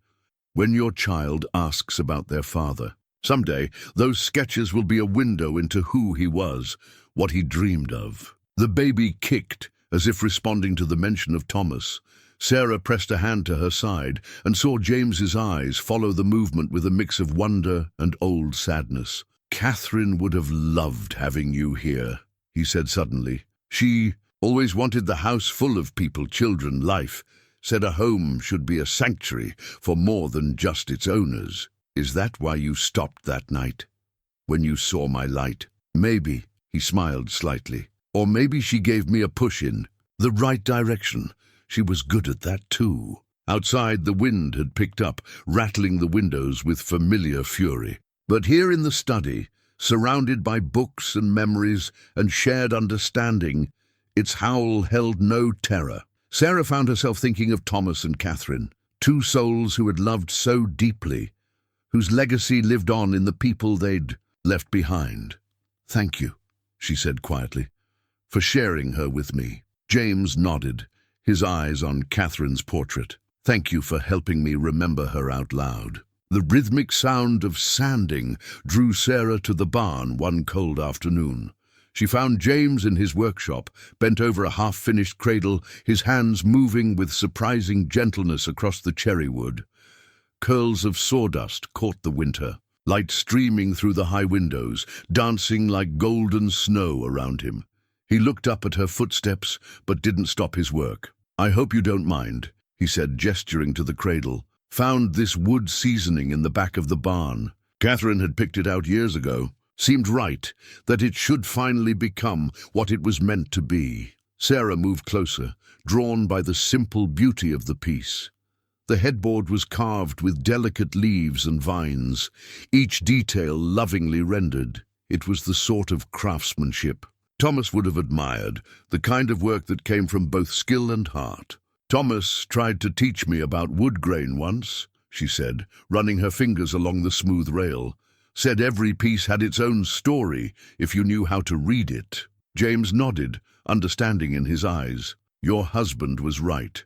when your child asks about their father. Someday, those sketches will be a window into who he was, what he dreamed of. The baby kicked, as if responding to the mention of Thomas. Sarah pressed a hand to her side and saw James's eyes follow the movement with a mix of wonder and old sadness. Catherine would have loved having you here, he said suddenly. She always wanted the house full of people, children, life. Said a home should be a sanctuary for more than just its owners. Is that why you stopped that night? When you saw my light? Maybe, he smiled slightly. Or maybe she gave me a push in the right direction. She was good at that too. Outside, the wind had picked up, rattling the windows with familiar fury. But here in the study, surrounded by books and memories and shared understanding, its howl held no terror. Sarah found herself thinking of Thomas and Catherine, two souls who had loved so deeply, whose legacy lived on in the people they'd left behind. "Thank you," she said quietly, "for sharing her with me." James nodded, his eyes on Catherine's portrait. "Thank you for helping me remember her out loud." The rhythmic sound of sanding drew Sarah to the barn one cold afternoon. She found James in his workshop, bent over a half-finished cradle, his hands moving with surprising gentleness across the cherry wood. Curls of sawdust caught the winter, light streaming through the high windows, dancing like golden snow around him. He looked up at her footsteps, but didn't stop his work. "I hope you don't mind," he said, gesturing to the cradle. "Found this wood seasoning in the back of the barn. Catherine had picked it out years ago. Seemed right, that it should finally become what it was meant to be." Sarah moved closer, drawn by the simple beauty of the piece. The headboard was carved with delicate leaves and vines, each detail lovingly rendered. It was the sort of craftsmanship Thomas would have admired, the kind of work that came from both skill and heart. "Thomas tried to teach me about wood grain once," she said, running her fingers along the smooth rail. "Said every piece had its own story if you knew how to read it." James nodded, understanding in his eyes. "Your husband was right.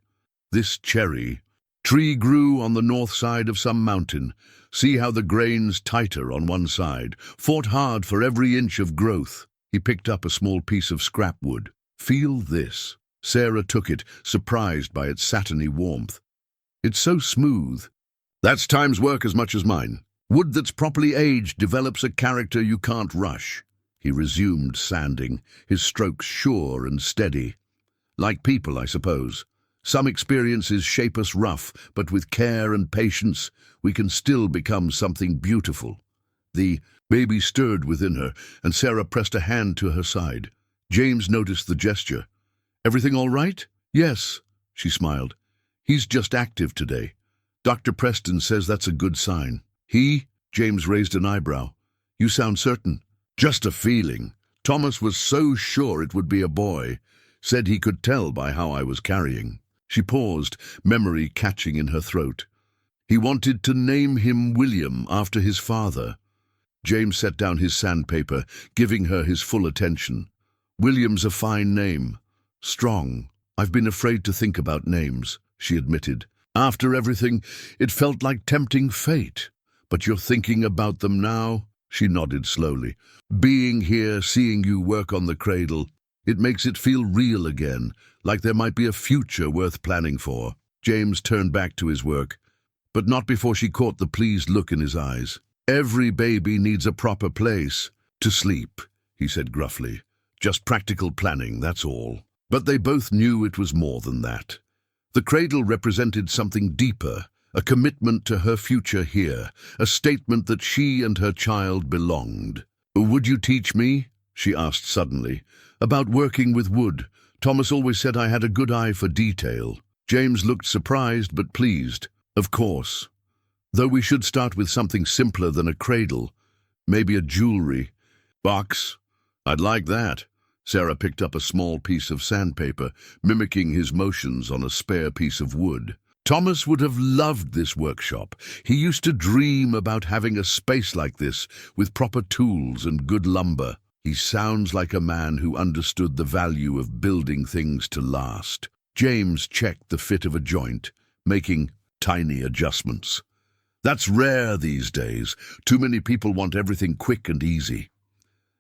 This cherry tree grew on the north side of some mountain. See how the grain's tighter on one side. Fought hard for every inch of growth." He picked up a small piece of scrap wood. "Feel this." Sarah took it, surprised by its satiny warmth. "It's so smooth." "That's time's work as much as mine. Wood that's properly aged develops a character you can't rush." He resumed sanding, his strokes sure and steady. "Like people, I suppose. Some experiences shape us rough, but with care and patience, we can still become something beautiful." The baby stirred within her, and Sarah pressed a hand to her side. James noticed the gesture. "Everything all right?" "Yes," she smiled. "He's just active today. Dr. Preston says that's a good sign." "He?" James raised an eyebrow. "You sound certain." "Just a feeling. Thomas was so sure it would be a boy. Said he could tell by how I was carrying." She paused, memory catching in her throat. "He wanted to name him William after his father." James set down his sandpaper, giving her his full attention. "William's a fine name. Strong. I've been afraid to think about names," she admitted. "After everything, it felt like tempting fate. But you're thinking about them now?" She nodded slowly. "Being here, seeing you work on the cradle, it makes it feel real again, like there might be a future worth planning for." James turned back to his work, but not before she caught the pleased look in his eyes. "Every baby needs a proper place to sleep," he said gruffly. "Just practical planning, that's all." But they both knew it was more than that. The cradle represented something deeper, a commitment to her future here, a statement that she and her child belonged. "Would you teach me?" she asked suddenly. "About working with wood. Thomas always said I had a good eye for detail." James looked surprised but pleased. "Of course. Though we should start with something simpler than a cradle. Maybe a jewelry box." "I'd like that." Sarah picked up a small piece of sandpaper, mimicking his motions on a spare piece of wood. "Thomas would have loved this workshop. He used to dream about having a space like this, with proper tools and good lumber." He sounds like a man who understood the value of building things to last. James checked the fit of a joint, making tiny adjustments. That's rare these days. Too many people want everything quick and easy.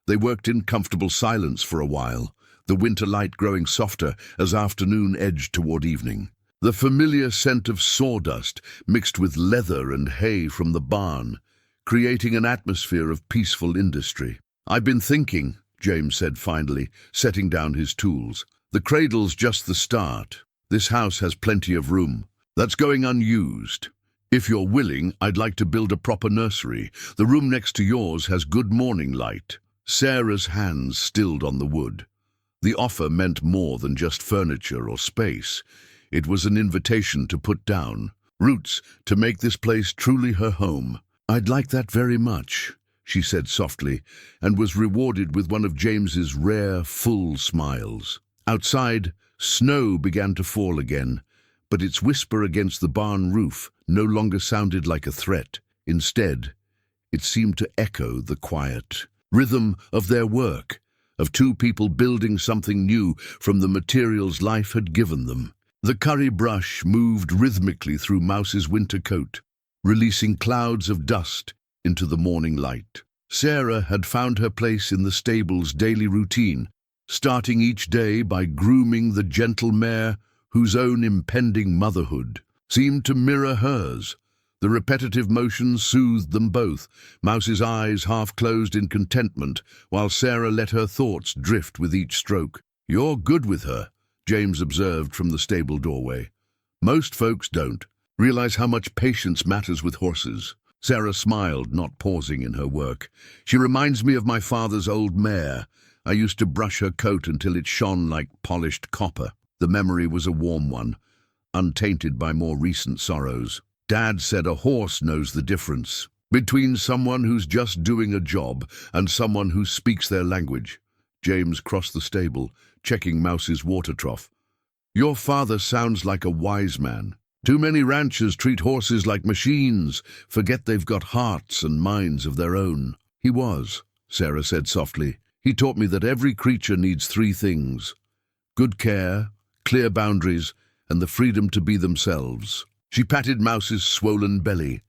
They worked in comfortable silence for a while, the winter light growing softer as afternoon edged toward evening. The familiar scent of sawdust mixed with leather and hay from the barn, creating an atmosphere of peaceful industry. "I've been thinking," James said finally, setting down his tools. "The cradle's just the start. This house has plenty of room. That's going unused. If you're willing, I'd like to build a proper nursery. The room next to yours has good morning light." Sarah's hands stilled on the wood. The offer meant more than just furniture or space. It was an invitation to put down roots, to make this place truly her home. "I'd like that very much," she said softly, and was rewarded with one of James's rare, full smiles. Outside, snow began to fall again, but its whisper against the barn roof no longer sounded like a threat. Instead, it seemed to echo the quiet rhythm of their work, of two people building something new from the materials life had given them. The curry brush moved rhythmically through Mouse's winter coat, releasing clouds of dust into the morning light. Sarah had found her place in the stable's daily routine, starting each day by grooming the gentle mare whose own impending motherhood seemed to mirror hers. The repetitive motions soothed them both, Mouse's eyes half closed in contentment, while Sarah let her thoughts drift with each stroke. "You're good with her," James observed from the stable doorway. "Most folks don't realize how much patience matters with horses." Sarah smiled, not pausing in her work. "She reminds me of my father's old mare. I used to brush her coat until it shone like polished copper." The memory was a warm one, untainted by more recent sorrows. "Dad said a horse knows the difference between someone who's just doing a job and someone who speaks their language." James crossed the stable, checking Mouse's water trough. "Your father sounds like a wise man. Too many ranchers treat horses like machines, forget they've got hearts and minds of their own." "He was," Sarah said softly. "He taught me that every creature needs three things: good care, clear boundaries, and the freedom to be themselves." She patted Mouse's swollen belly.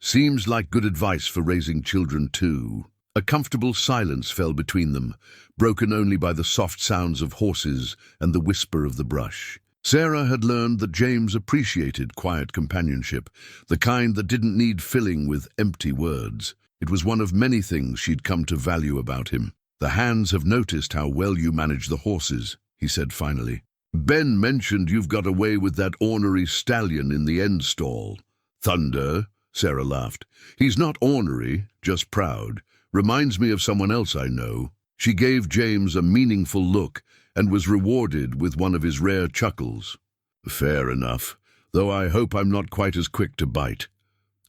"Seems like good advice for raising children, too." A comfortable silence fell between them, broken only by the soft sounds of horses and the whisper of the brush. Sarah had learned that James appreciated quiet companionship, the kind that didn't need filling with empty words. It was one of many things she'd come to value about him. "The hands have noticed how well you manage the horses," he said finally. "Ben mentioned you've got away with that ornery stallion in the end stall." "Thunder," Sarah laughed. "He's not ornery, just proud. Reminds me of someone else I know." She gave James a meaningful look and was rewarded with one of his rare chuckles. "Fair enough, though I hope I'm not quite as quick to bite.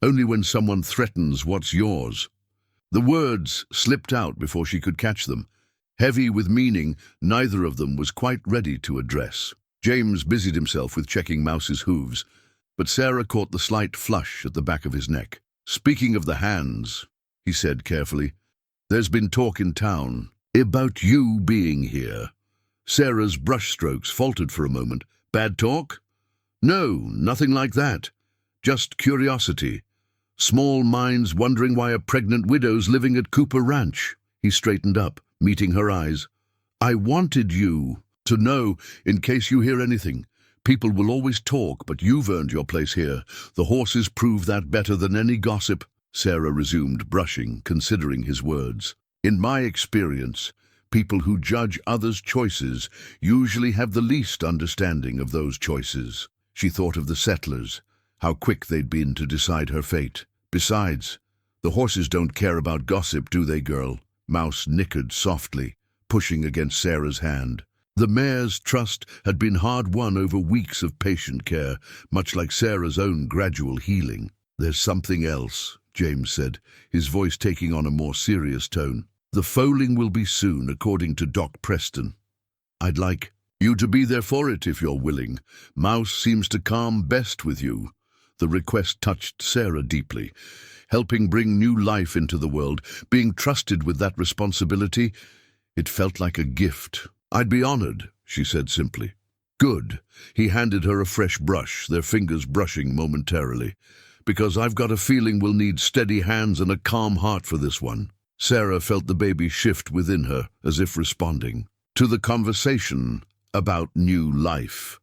Only when someone threatens what's yours." The words slipped out before she could catch them. Heavy with meaning, neither of them was quite ready to address. James busied himself with checking Mouse's hooves, but Sarah caught the slight flush at the back of his neck. "Speaking of the hands," he said carefully, "there's been talk in town about you being here." Sarah's brushstrokes faltered for a moment. "Bad talk?" "No, nothing like that. Just curiosity. Small minds wondering why a pregnant widow's living at Cooper Ranch." He straightened up, meeting her eyes. "I wanted you to know, in case you hear anything. People will always talk, but you've earned your place here. The horses prove that better than any gossip." Sarah resumed, brushing, considering his words. "In my experience, people who judge others' choices usually have the least understanding of those choices." She thought of the settlers, how quick they'd been to decide her fate. "Besides, the horses don't care about gossip, do they, girl?" Mouse nickered softly, pushing against Sarah's hand. The mare's trust had been hard-won over weeks of patient care, much like Sarah's own gradual healing. "There's something else," James said, his voice taking on a more serious tone. "The foaling will be soon, according to Doc Preston. I'd like you to be there for it if you're willing. Mouse seems to calm best with you." The request touched Sarah deeply. Helping bring new life into the world, being trusted with that responsibility, it felt like a gift. "I'd be honored," she said simply. "Good." He handed her a fresh brush, their fingers brushing momentarily. "Because I've got a feeling we'll need steady hands and a calm heart for this one." Sarah felt the baby shift within her, as if responding to the conversation about new life.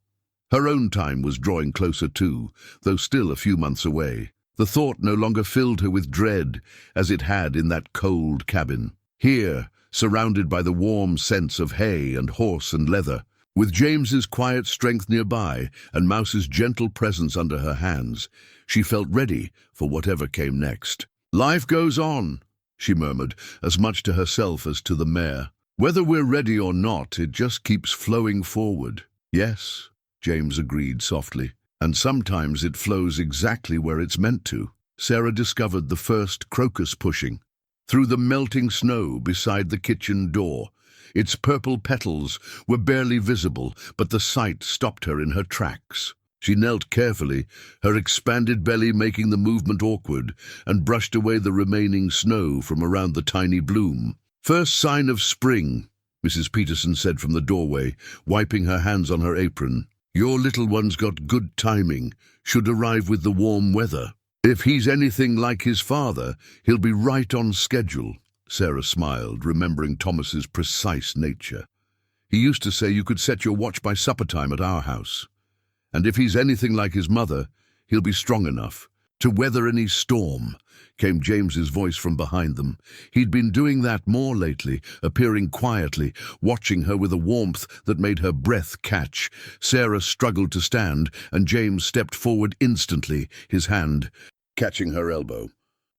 Her own time was drawing closer too, though still a few months away. The thought no longer filled her with dread, as it had in that cold cabin. Here, surrounded by the warm scents of hay and horse and leather, with James's quiet strength nearby and Mouse's gentle presence under her hands, she felt ready for whatever came next. "Life goes on," she murmured, as much to herself as to the mare. "Whether we're ready or not, it just keeps flowing forward." "Yes," James agreed softly. And sometimes it flows exactly where it's meant to. Sarah discovered the first crocus pushing through the melting snow beside the kitchen door. Its purple petals were barely visible, but the sight stopped her in her tracks. She knelt carefully, her expanded belly making the movement awkward, and brushed away the remaining snow from around the tiny bloom. "First sign of spring," Mrs. Peterson said from the doorway, wiping her hands on her apron. "Your little one's got good timing, should arrive with the warm weather. If he's anything like his father, he'll be right on schedule." Sarah smiled, remembering Thomas's precise nature. "He used to say you could set your watch by supper time at our house. And if he's anything like his mother, he'll be strong enough to weather any storm," came James's voice from behind them. He'd been doing that more lately, appearing quietly, watching her with a warmth that made her breath catch. Sarah struggled to stand, and James stepped forward instantly, his hand catching her elbow.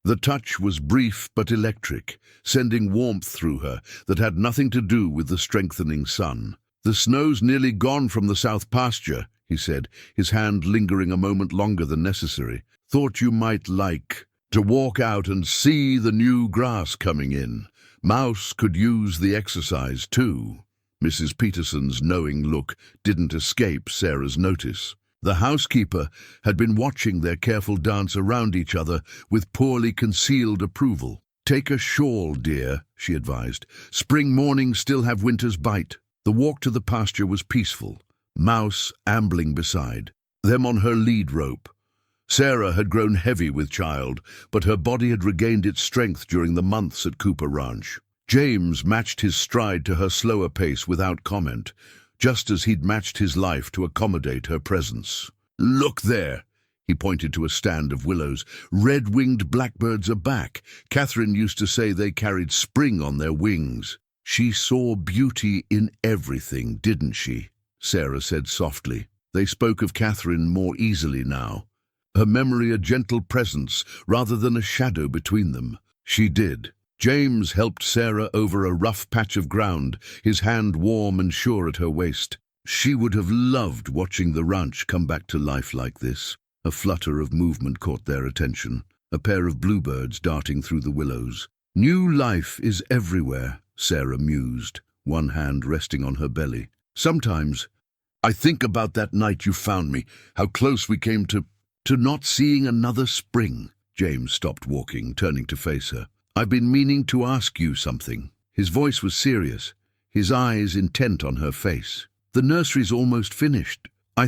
The touch was brief but electric, sending warmth through her that had nothing to do with the strengthening sun. "The snow's nearly gone from the south pasture," he said, his hand lingering a moment longer than necessary. "Thought you might like to walk out and see the new grass coming in. Mouse could use the exercise too." Mrs. Peterson's knowing look didn't escape Sarah's notice. The housekeeper had been watching their careful dance around each other with poorly concealed approval. "Take a shawl, dear," she advised. "Spring mornings still have winter's bite." The walk to the pasture was peaceful, Mouse ambling beside them on her lead rope. Sarah had grown heavy with child, but her body had regained its strength during the months at Cooper Ranch. James matched his stride to her slower pace without comment, just as he'd matched his life to accommodate her presence. "Look there!" He pointed to a stand of willows. "Red-winged blackbirds are back. Catherine used to say they carried spring on their wings." "She saw beauty in everything, didn't she?" Sarah said softly. They spoke of Catherine more easily now, her memory a gentle presence rather than a shadow between them. She did. James helped Sarah over a rough patch of ground, his hand warm and sure at her waist. She would have loved watching the ranch come back to life like this. A flutter of movement caught their attention, a pair of bluebirds darting through the willows. "New life is everywhere," Sarah mused, one hand resting on her belly. "Sometimes I think about that night you found me, how close we came to not seeing another spring." James stopped walking, turning to face her. "I've been meaning to ask you something." His voice was serious, his eyes intent on her face. "The nursery's almost finished. I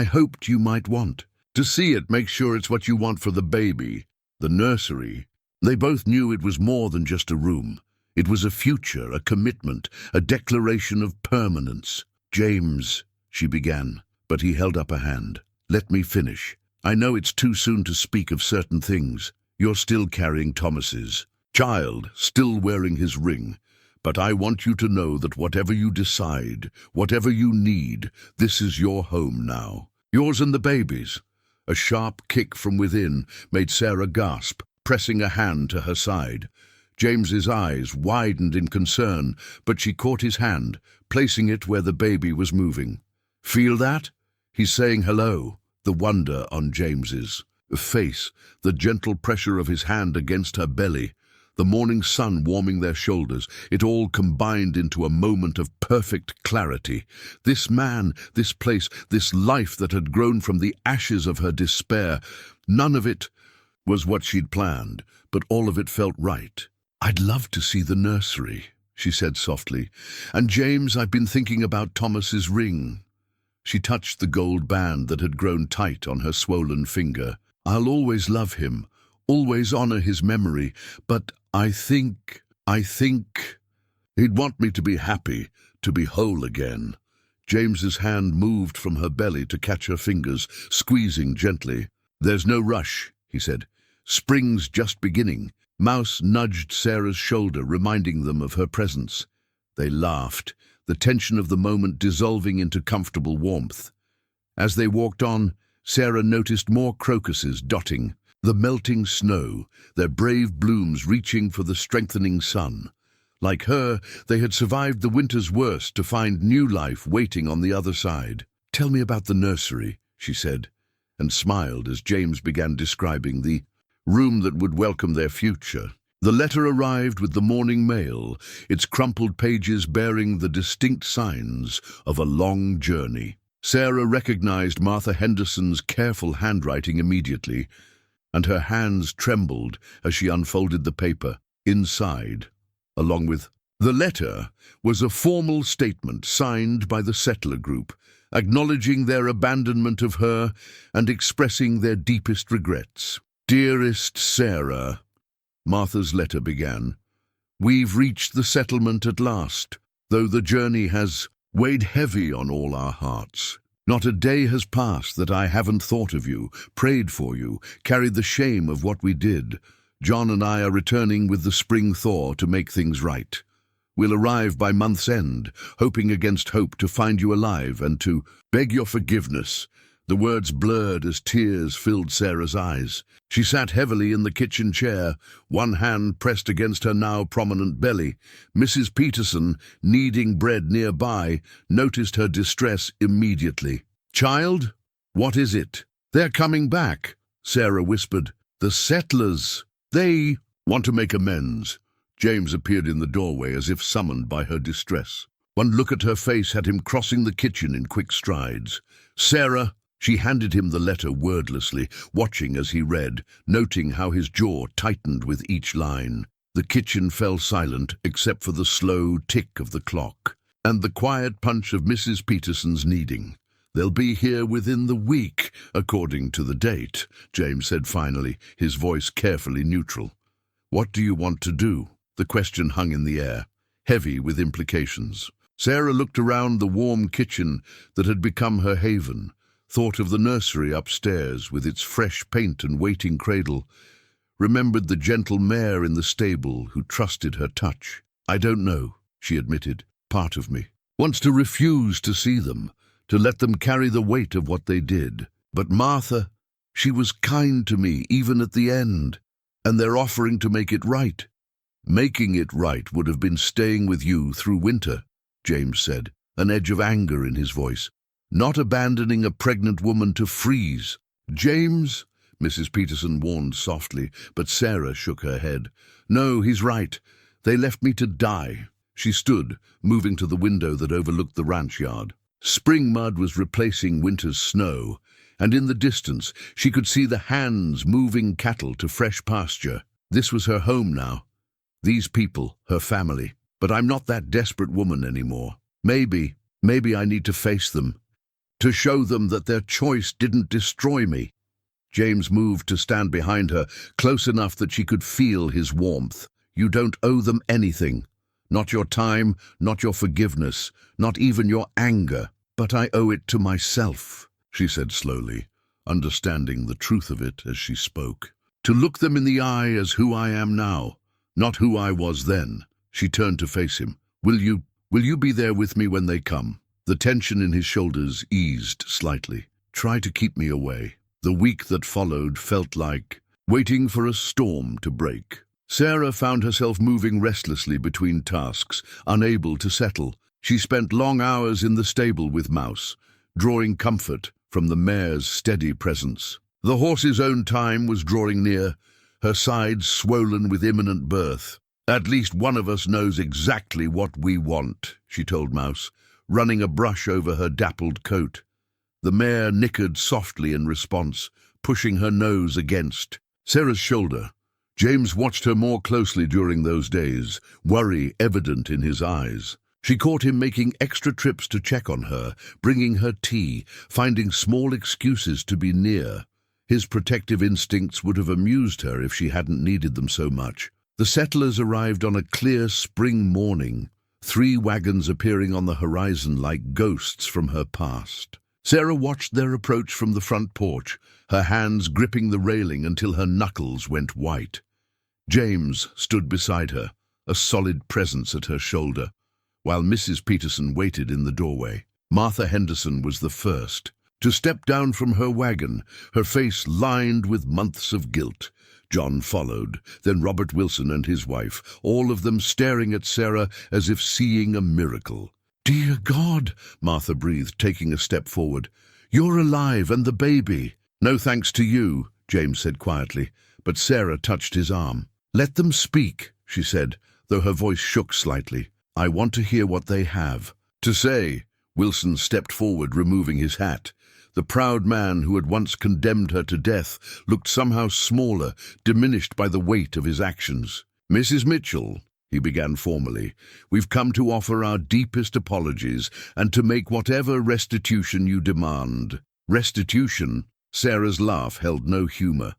hoped you might want to see it, make sure it's what you want for the baby." The nursery. They both knew it was more than just a room. It was a future, a commitment, a declaration of permanence. "James," she began, but he held up a hand. "Let me finish. I know it's too soon to speak of certain things. You're still carrying Thomas's child, still wearing his ring. But I want you to know that whatever you decide, whatever you need, this is your home now. Yours and the baby's." A sharp kick from within made Sarah gasp, pressing a hand to her side. James's eyes widened in concern, but she caught his hand, placing it where the baby was moving. "Feel that?" He's saying hello. The wonder on James's face, the gentle pressure of his hand against her belly, the morning sun warming their shoulders, it all combined into a moment of perfect clarity. This man, this place, this life that had grown from the ashes of her despair, none of it was what she'd planned, but all of it felt right. "I'd love to see the nursery," she said softly. "And James, I've been thinking about Thomas's ring." She touched the gold band that had grown tight on her swollen finger. "I'll always love him, always honor his memory, but I think he'd want me to be happy, to be whole again." James's hand moved from her belly to catch her fingers, squeezing gently. "There's no rush," he said. "Spring's just beginning." Mouse nudged Sarah's shoulder, reminding them of her presence. They laughed, the tension of the moment dissolving into comfortable warmth. As they walked on, Sarah noticed more crocuses dotting the melting snow, their brave blooms reaching for the strengthening sun. Like her, they had survived the winter's worst to find new life waiting on the other side. "Tell me about the nursery," she said, and smiled as James began describing the room that would welcome their future. The letter arrived with the morning mail, its crumpled pages bearing the distinct signs of a long journey. Sarah recognized Martha Henderson's careful handwriting immediately, and her hands trembled as she unfolded the paper. Inside, along with the letter, was a formal statement signed by the settler group, acknowledging their abandonment of her and expressing their deepest regrets. "Dearest Sarah," Martha's letter began, "we've reached the settlement at last, though the journey has weighed heavy on all our hearts. Not a day has passed that I haven't thought of you, prayed for you, carried the shame of what we did. John and I are returning with the spring thaw to make things right. We'll arrive by month's end, hoping against hope to find you alive and to beg your forgiveness." The words blurred as tears filled Sarah's eyes. She sat heavily in the kitchen chair, one hand pressed against her now prominent belly. Mrs. Peterson, kneading bread nearby, noticed her distress immediately. "Child, what is it?" "They're coming back," Sarah whispered. "The settlers. They want to make amends." James appeared in the doorway as if summoned by her distress. One look at her face had him crossing the kitchen in quick strides. "Sarah," she handed him the letter wordlessly, watching as he read, noting how his jaw tightened with each line. The kitchen fell silent except for the slow tick of the clock and the quiet punch of Mrs. Peterson's kneading. "They'll be here within the week, according to the date," James said finally, his voice carefully neutral. "What do you want to do?" The question hung in the air, heavy with implications. Sarah looked around the warm kitchen that had become her haven, thought of the nursery upstairs with its fresh paint and waiting cradle, remembered the gentle mare in the stable who trusted her touch. "I don't know," she admitted. "Part of me wants to refuse to see them, to let them carry the weight of what they did. But Martha, she was kind to me even at the end, and they're offering to make it right." "Making it right would have been staying with you through winter," James said, an edge of anger in his voice. "Not abandoning a pregnant woman to freeze." "James," Mrs. Peterson warned softly, but Sarah shook her head. "No, he's right. They left me to die." She stood, moving to the window that overlooked the ranch yard. Spring mud was replacing winter's snow, and in the distance she could see the hands moving cattle to fresh pasture. This was her home now. These people, her family. But I'm not that desperate woman anymore. Maybe I need to face them, to show them that their choice didn't destroy me. James moved to stand behind her, close enough that she could feel his warmth. "You don't owe them anything. Not your time, not your forgiveness, not even your anger. But I owe it to myself," she said slowly, understanding the truth of it as she spoke. "To look them in the eye as who I am now, not who I was then." She turned to face him. Will you be there with me when they come?" The tension in his shoulders eased slightly. "Try to keep me away." The week that followed felt like waiting for a storm to break. Sarah found herself moving restlessly between tasks, unable to settle. She spent long hours in the stable with Mouse, drawing comfort from the mare's steady presence. The horse's own time was drawing near, her sides swollen with imminent birth. "At least one of us knows exactly what we want," she told Mouse, running a brush over her dappled coat. The mare nickered softly in response, pushing her nose against Sarah's shoulder. James watched her more closely during those days, worry evident in his eyes. She caught him making extra trips to check on her, bringing her tea, finding small excuses to be near. His protective instincts would have amused her if she hadn't needed them so much. The settlers arrived on a clear spring morning, 3 wagons appearing on the horizon like ghosts from her past. Sarah watched their approach from the front porch, her hands gripping the railing until her knuckles went white. James stood beside her, a solid presence at her shoulder, while Mrs. Peterson waited in the doorway. Martha Henderson was the first to step down from her wagon, her face lined with months of guilt. John followed, then Robert Wilson and his wife, all of them staring at Sarah as if seeing a miracle. "Dear God," Martha breathed, taking a step forward. "You're alive, and the baby." "No thanks to you," James said quietly, but Sarah touched his arm. "Let them speak," she said, though her voice shook slightly. "I want to hear what they have to say." Wilson stepped forward, removing his hat. The proud man who had once condemned her to death looked somehow smaller, diminished by the weight of his actions. "Mrs. Mitchell," he began formally, "we've come to offer our deepest apologies and to make whatever restitution you demand." "Restitution?" Sarah's laugh held no humor.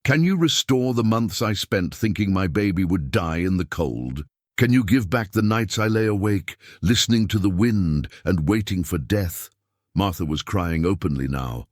"Can you restore the months I spent thinking my baby would die in the cold? Can you give back the nights I lay awake, listening to the wind and waiting for death?" Martha was crying openly now.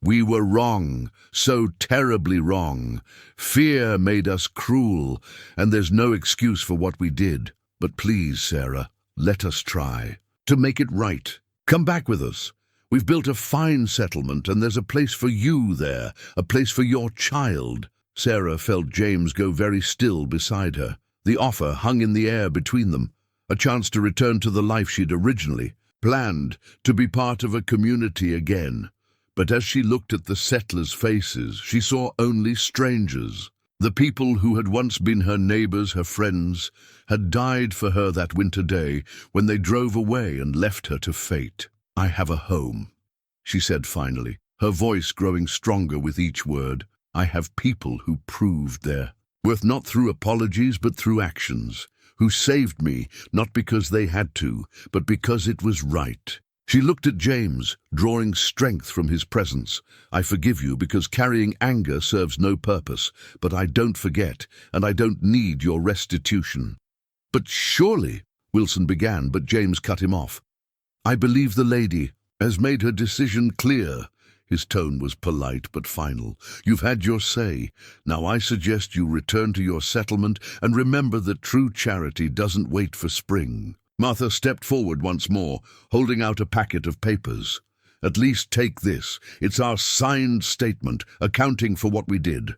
"We were wrong, so terribly wrong. Fear made us cruel, and there's no excuse for what we did. But please, Sarah, let us try to make it right. Come back with us. We've built a fine settlement, and there's a place for you there, a place for your child." Sarah felt James go very still beside her. The offer hung in the air between them, a chance to return to the life she'd originally planned, to be part of a community again. But as she looked at the settlers' faces, she saw only strangers. The people who had once been her neighbors, her friends, had died for her that winter day when they drove away and left her to fate. "I have a home," she said finally, her voice growing stronger with each word. "I have people who proved their worth not through apologies but through actions, who saved me not because they had to, but because it was right." She looked at James, drawing strength from his presence. "I forgive you because carrying anger serves no purpose, but I don't forget, and I don't need your restitution." "But surely," Wilson began, but James cut him off. "I believe the lady has made her decision clear." His tone was polite but final. "You've had your say. Now I suggest you return to your settlement and remember that true charity doesn't wait for spring." Martha stepped forward once more, holding out a packet of papers. "At least take this. It's our signed statement, accounting for what we did.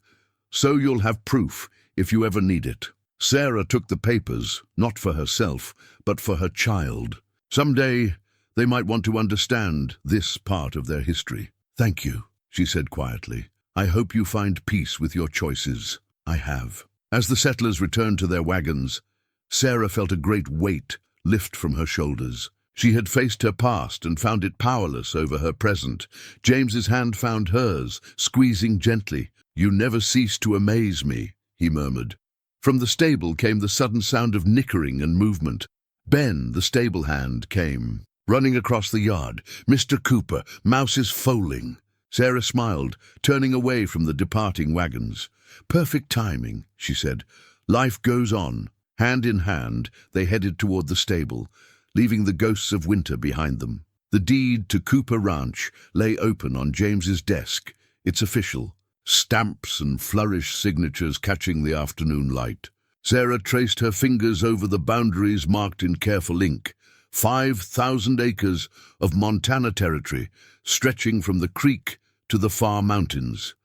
So you'll have proof if you ever need it." Sarah took the papers, not for herself, but for her child. Someday they might want to understand this part of their history. "Thank you," she said quietly. "I hope you find peace with your choices." "I have." As the settlers returned to their wagons, Sarah felt a great weight lift from her shoulders. She had faced her past and found it powerless over her present. James's hand found hers, squeezing gently. "You never cease to amaze me," he murmured. From the stable came the sudden sound of nickering and movement. Ben, the stable hand, came running across the yard. "Mr. Cooper, Mouse is foaling." Sarah smiled, turning away from the departing wagons. "Perfect timing," she said. "Life goes on." Hand in hand, they headed toward the stable, leaving the ghosts of winter behind them. The deed to Cooper Ranch lay open on James's desk. It's official. Stamps and flourished signatures catching the afternoon light. Sarah traced her fingers over the boundaries marked in careful ink. 5,000 acres of Montana territory, stretching from the creek to the far mountains.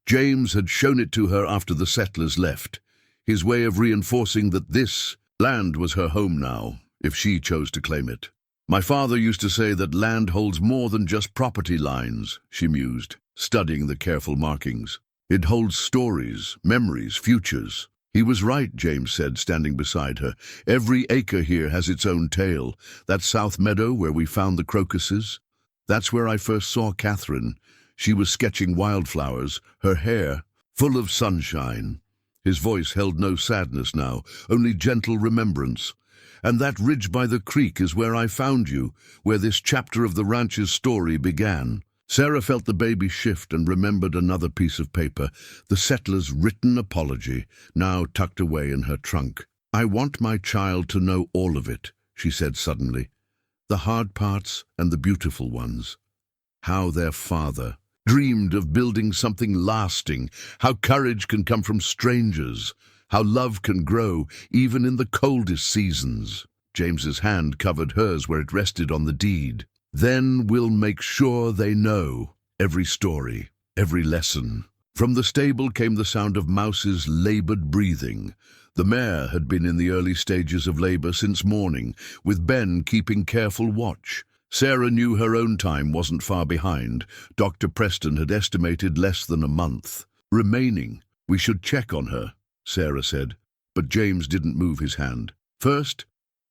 James had shown it to her after the settlers left, his way of reinforcing that this land was her home now, if she chose to claim it. "My father used to say that land holds more than just property lines," she mused, studying the careful markings. "It holds stories, memories, futures." "He was right," James said, standing beside her. "Every acre here has its own tale. That south meadow where we found the crocuses, that's where I first saw Catherine. She was sketching wildflowers, her hair full of sunshine." His voice held no sadness now, only gentle remembrance. "And that ridge by the creek is where I found you, where this chapter of the ranch's story began." Sarah felt the baby shift and remembered another piece of paper, the settler's written apology, now tucked away in her trunk. "I want my child to know all of it," she said suddenly. "The hard parts and the beautiful ones. How their father dreamed of building something lasting, how courage can come from strangers, how love can grow even in the coldest seasons." James's hand covered hers where it rested on the deed. "Then we'll make sure they know every story, every lesson." From the stable came the sound of Mouse's laboured breathing. The mare had been in the early stages of labour since morning, with Ben keeping careful watch. Sarah knew her own time wasn't far behind. Dr. Preston had estimated less than a month remaining. "We should check on her," Sarah said, but James didn't move his hand. "First,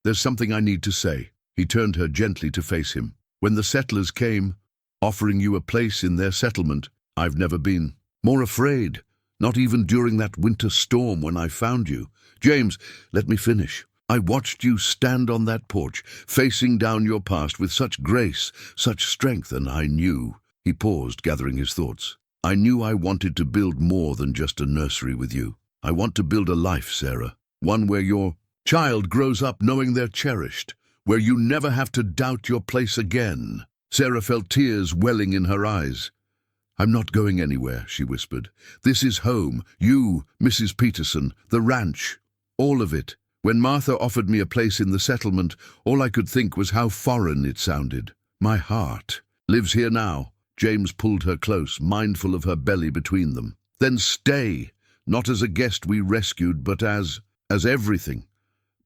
there's something I need to say." He turned her gently to face him. "When the settlers came, offering you a place in their settlement, I've never been more afraid, not even during that winter storm when I found you. James, let me finish. I watched you stand on that porch, facing down your past with such grace, such strength, and I knew." He paused, gathering his thoughts. "I knew I wanted to build more than just a nursery with you. I want to build a life, Sarah, one where your child grows up knowing they're cherished, where you never have to doubt your place again." Sarah felt tears welling in her eyes. "I'm not going anywhere," she whispered. "This is home. You, Mrs. Peterson, the ranch, all of it. When Martha offered me a place in the settlement, all I could think was how foreign it sounded. My heart lives here now." James pulled her close, mindful of her belly between them. "Then stay, not as a guest we rescued, but as everything.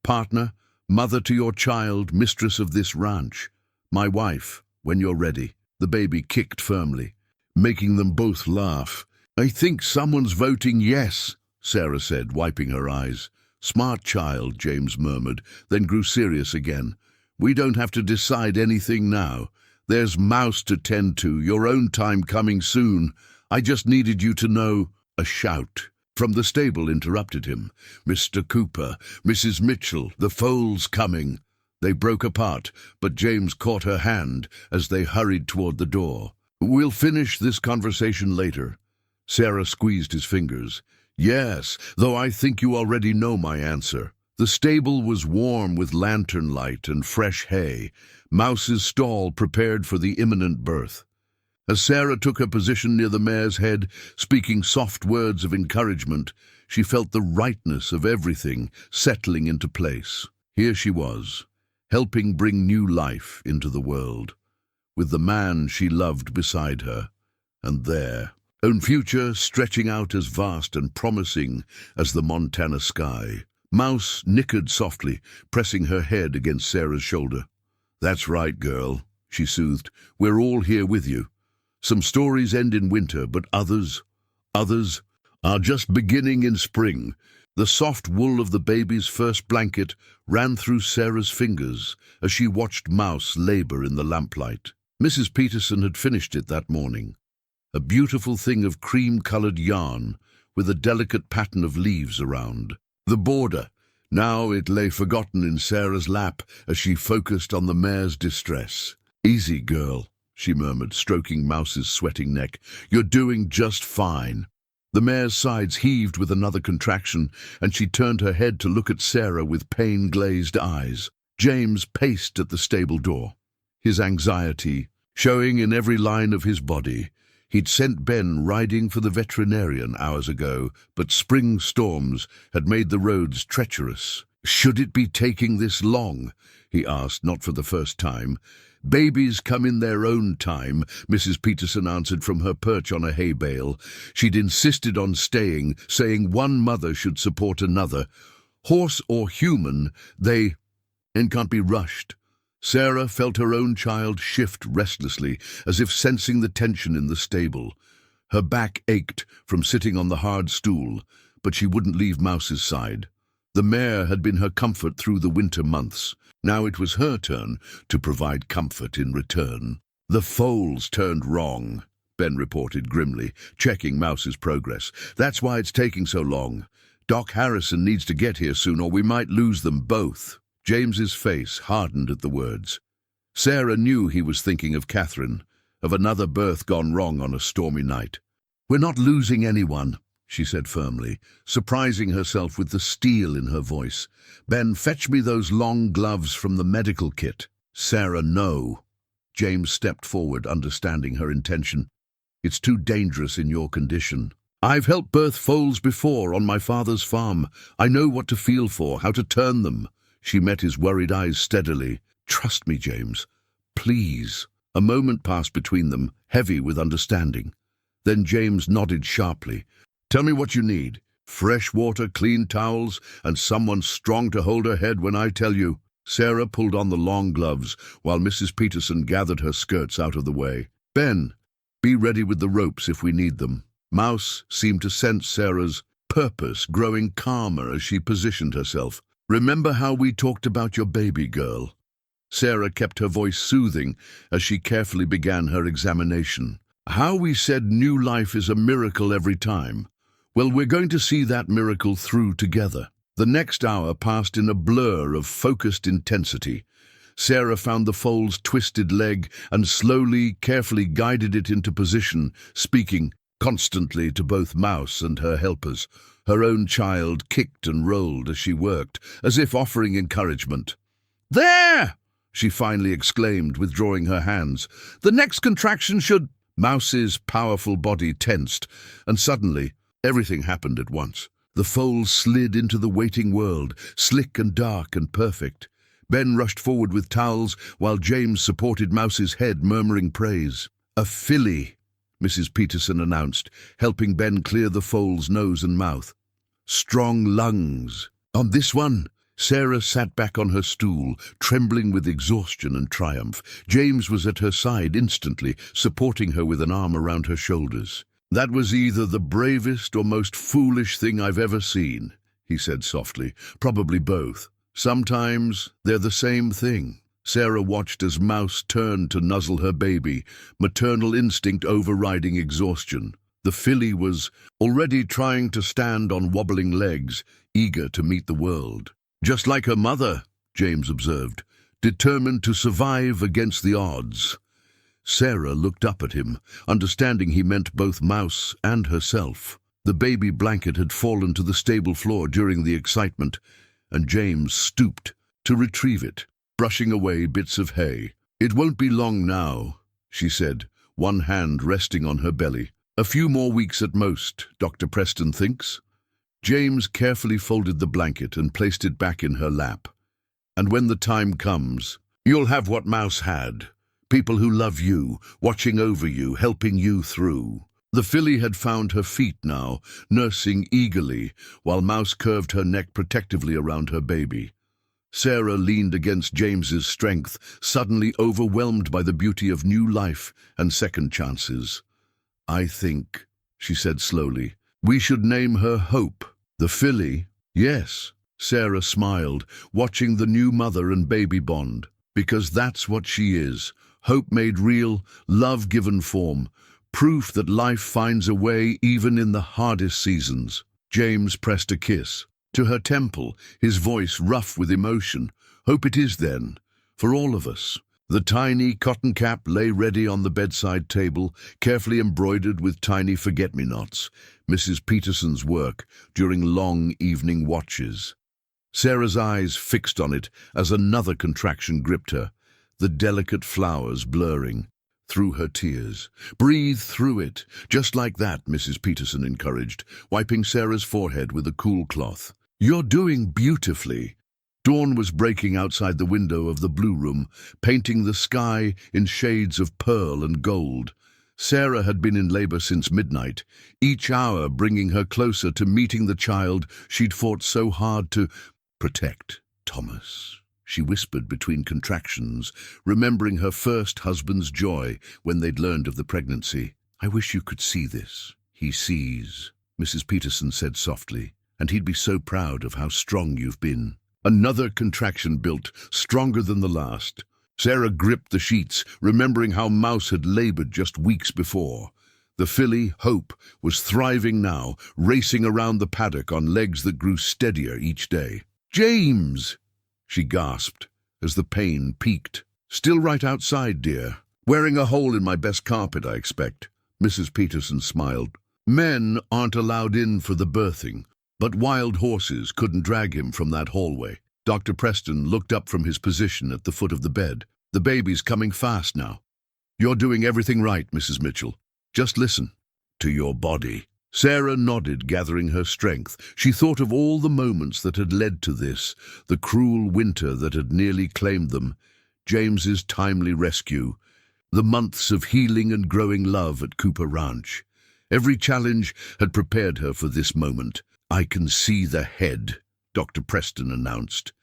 Partner, mother to your child, mistress of this ranch. My wife, when you're ready." The baby kicked firmly, making them both laugh. "I think someone's voting yes," Sarah said, wiping her eyes. "Smart child," James murmured, then grew serious again. "We don't have to decide anything now. There's Mouse to tend to, your own time coming soon. I just needed you to know." A shout from the stable interrupted him. "Mr. Cooper, Mrs. Mitchell, the foal's coming." They broke apart, but James caught her hand as they hurried toward the door. "We'll finish this conversation later." Sarah squeezed his fingers. "Yes, though I think you already know my answer." The stable was warm with lantern light and fresh hay, Mouse's stall prepared for the imminent birth. As Sarah took her position near the mare's head, speaking soft words of encouragement, she felt the rightness of everything settling into place. Here she was, helping bring new life into the world, with the man she loved beside her, and their own future stretching out as vast and promising as the Montana sky. Mouse nickered softly, pressing her head against Sarah's shoulder. "That's right, girl," she soothed. "We're all here with you. Some stories end in winter, but others are just beginning in spring." The soft wool of the baby's first blanket ran through Sarah's fingers as she watched Mouse labor in the lamplight. Mrs. Peterson had finished it that morning, a beautiful thing of cream-colored yarn with a delicate pattern of leaves around the border. Now it lay forgotten in Sarah's lap as she focused on the mare's distress. "Easy, girl," she murmured, stroking Mouse's sweating neck. "You're doing just fine." The mare's sides heaved with another contraction, and she turned her head to look at Sarah with pain-glazed eyes. James paced at the stable door, his anxiety showing in every line of his body. He'd sent Ben riding for the veterinarian hours ago, but spring storms had made the roads treacherous. "Should it be taking this long?" he asked, not for the first time. "Babies come in their own time," Mrs. Peterson answered from her perch on a hay bale. She'd insisted on staying, saying one mother should support another. Horse or human, they can't be rushed. Sarah felt her own child shift restlessly, as if sensing the tension in the stable. Her back ached from sitting on the hard stool, but she wouldn't leave Mouse's side. The mare had been her comfort through the winter months. Now it was her turn to provide comfort in return. "The foal's turned wrong," Ben reported grimly, checking Mouse's progress. "That's why it's taking so long. Doc Harrison needs to get here soon, or we might lose them both." James's face hardened at the words. Sarah knew he was thinking of Catherine, of another birth gone wrong on a stormy night. "We're not losing anyone," she said firmly, surprising herself with the steel in her voice. "Ben, fetch me those long gloves from the medical kit." "Sarah, no." James stepped forward, understanding her intention. "It's too dangerous in your condition. I've helped birth foals before on my father's farm. I know what to feel for, how to turn them." She met his worried eyes steadily. "Trust me, James. Please." A moment passed between them, heavy with understanding. Then James nodded sharply. "Tell me what you need. Fresh water, clean towels, and someone strong to hold her head when I tell you." Sarah pulled on the long gloves while Mrs. Peterson gathered her skirts out of the way. "Ben, be ready with the ropes if we need them." Mouse seemed to sense Sarah's purpose, growing calmer as she positioned herself. "Remember how we talked about your baby girl?" Sarah kept her voice soothing as she carefully began her examination. "How we said new life is a miracle every time. Well, we're going to see that miracle through together." The next hour passed in a blur of focused intensity. Sarah found the foal's twisted leg and slowly, carefully guided it into position, speaking constantly to both Mouse and her helpers. Her own child kicked and rolled as she worked, as if offering encouragement. "There!" she finally exclaimed, withdrawing her hands. "The next contraction should—" Mouse's powerful body tensed, and suddenly everything happened at once. The foal slid into the waiting world, slick and dark and perfect. Ben rushed forward with towels, while James supported Mouse's head, murmuring praise. "A filly," Mrs. Peterson announced, helping Ben clear the foal's nose and mouth. "Strong lungs. On this one." Sarah sat back on her stool, trembling with exhaustion and triumph. James was at her side instantly, supporting her with an arm around her shoulders. "That was either the bravest or most foolish thing I've ever seen," he said softly. "Probably both. Sometimes they're the same thing." Sarah watched as Mouse turned to nuzzle her baby, maternal instinct overriding exhaustion. The filly was already trying to stand on wobbling legs, eager to meet the world. "Just like her mother," James observed, "determined to survive against the odds." Sarah looked up at him, understanding he meant both Mouse and herself. The baby blanket had fallen to the stable floor during the excitement, and James stooped to retrieve it, brushing away bits of hay. "It won't be long now," she said, one hand resting on her belly. "A few more weeks at most, Dr. Preston thinks." James carefully folded the blanket and placed it back in her lap. "And when the time comes, you'll have what Mouse had. People who love you, watching over you, helping you through." The filly had found her feet now, nursing eagerly, while Mouse curved her neck protectively around her baby. Sarah leaned against James's strength, suddenly overwhelmed by the beauty of new life and second chances. "I think," she said slowly, "we should name her Hope." "The filly?" "Yes," Sarah smiled, watching the new mother and baby bond. "Because that's what she is. Hope made real, love given form. Proof that life finds a way even in the hardest seasons." James pressed a kiss to her temple, his voice rough with emotion. "Hope it is then, for all of us." The tiny cotton cap lay ready on the bedside table, carefully embroidered with tiny forget-me-nots, Mrs. Peterson's work during long evening watches. Sarah's eyes fixed on it as another contraction gripped her, the delicate flowers blurring through her tears. "Breathe through it, just like that," Mrs. Peterson encouraged, wiping Sarah's forehead with a cool cloth. "You're doing beautifully." Dawn was breaking outside the window of the blue room, painting the sky in shades of pearl and gold. Sarah had been in labor since midnight, each hour bringing her closer to meeting the child she'd fought so hard to protect. "Thomas," she whispered between contractions, remembering her first husband's joy when they'd learned of the pregnancy. "I wish you could see this." "He sees," Mrs. Peterson said softly, "and he'd be so proud of how strong you've been." Another contraction built, stronger than the last. Sarah gripped the sheets, remembering how Mouse had labored just weeks before. The filly, Hope, was thriving now, racing around the paddock on legs that grew steadier each day. "James!" she gasped as the pain peaked. "Still right outside, dear. Wearing a hole in my best carpet, I expect." Mrs. Peterson smiled. "Men aren't allowed in for the birthing, but wild horses couldn't drag him from that hallway." Dr. Preston looked up from his position at the foot of the bed. "The baby's coming fast now." "You're doing everything right, Mrs. Mitchell. Just listen to your body." Sarah nodded, gathering her strength. She thought of all the moments that had led to this, the cruel winter that had nearly claimed them, James's timely rescue, the months of healing and growing love at Cooper Ranch. Every challenge had prepared her for this moment. "I can see the head," Dr. Preston announced.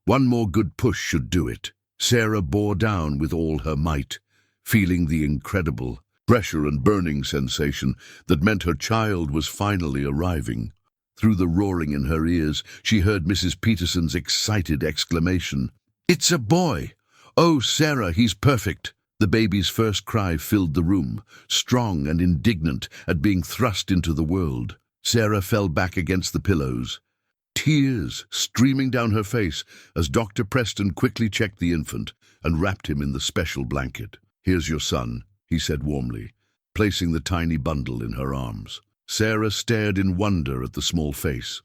"One more good push should do it." Sarah bore down with all her might, feeling the incredible pressure and burning sensation that meant her child was finally arriving. Through the roaring in her ears, she heard Mrs. Peterson's excited exclamation, "It's a boy! Oh, Sarah, he's perfect!" The baby's first cry filled the room, strong and indignant at being thrust into the world. Sarah fell back against the pillows, tears streaming down her face as Dr. Preston quickly checked the infant and wrapped him in the special blanket. "Here's your son," he said warmly, placing the tiny bundle in her arms. Sarah stared in wonder at the small face.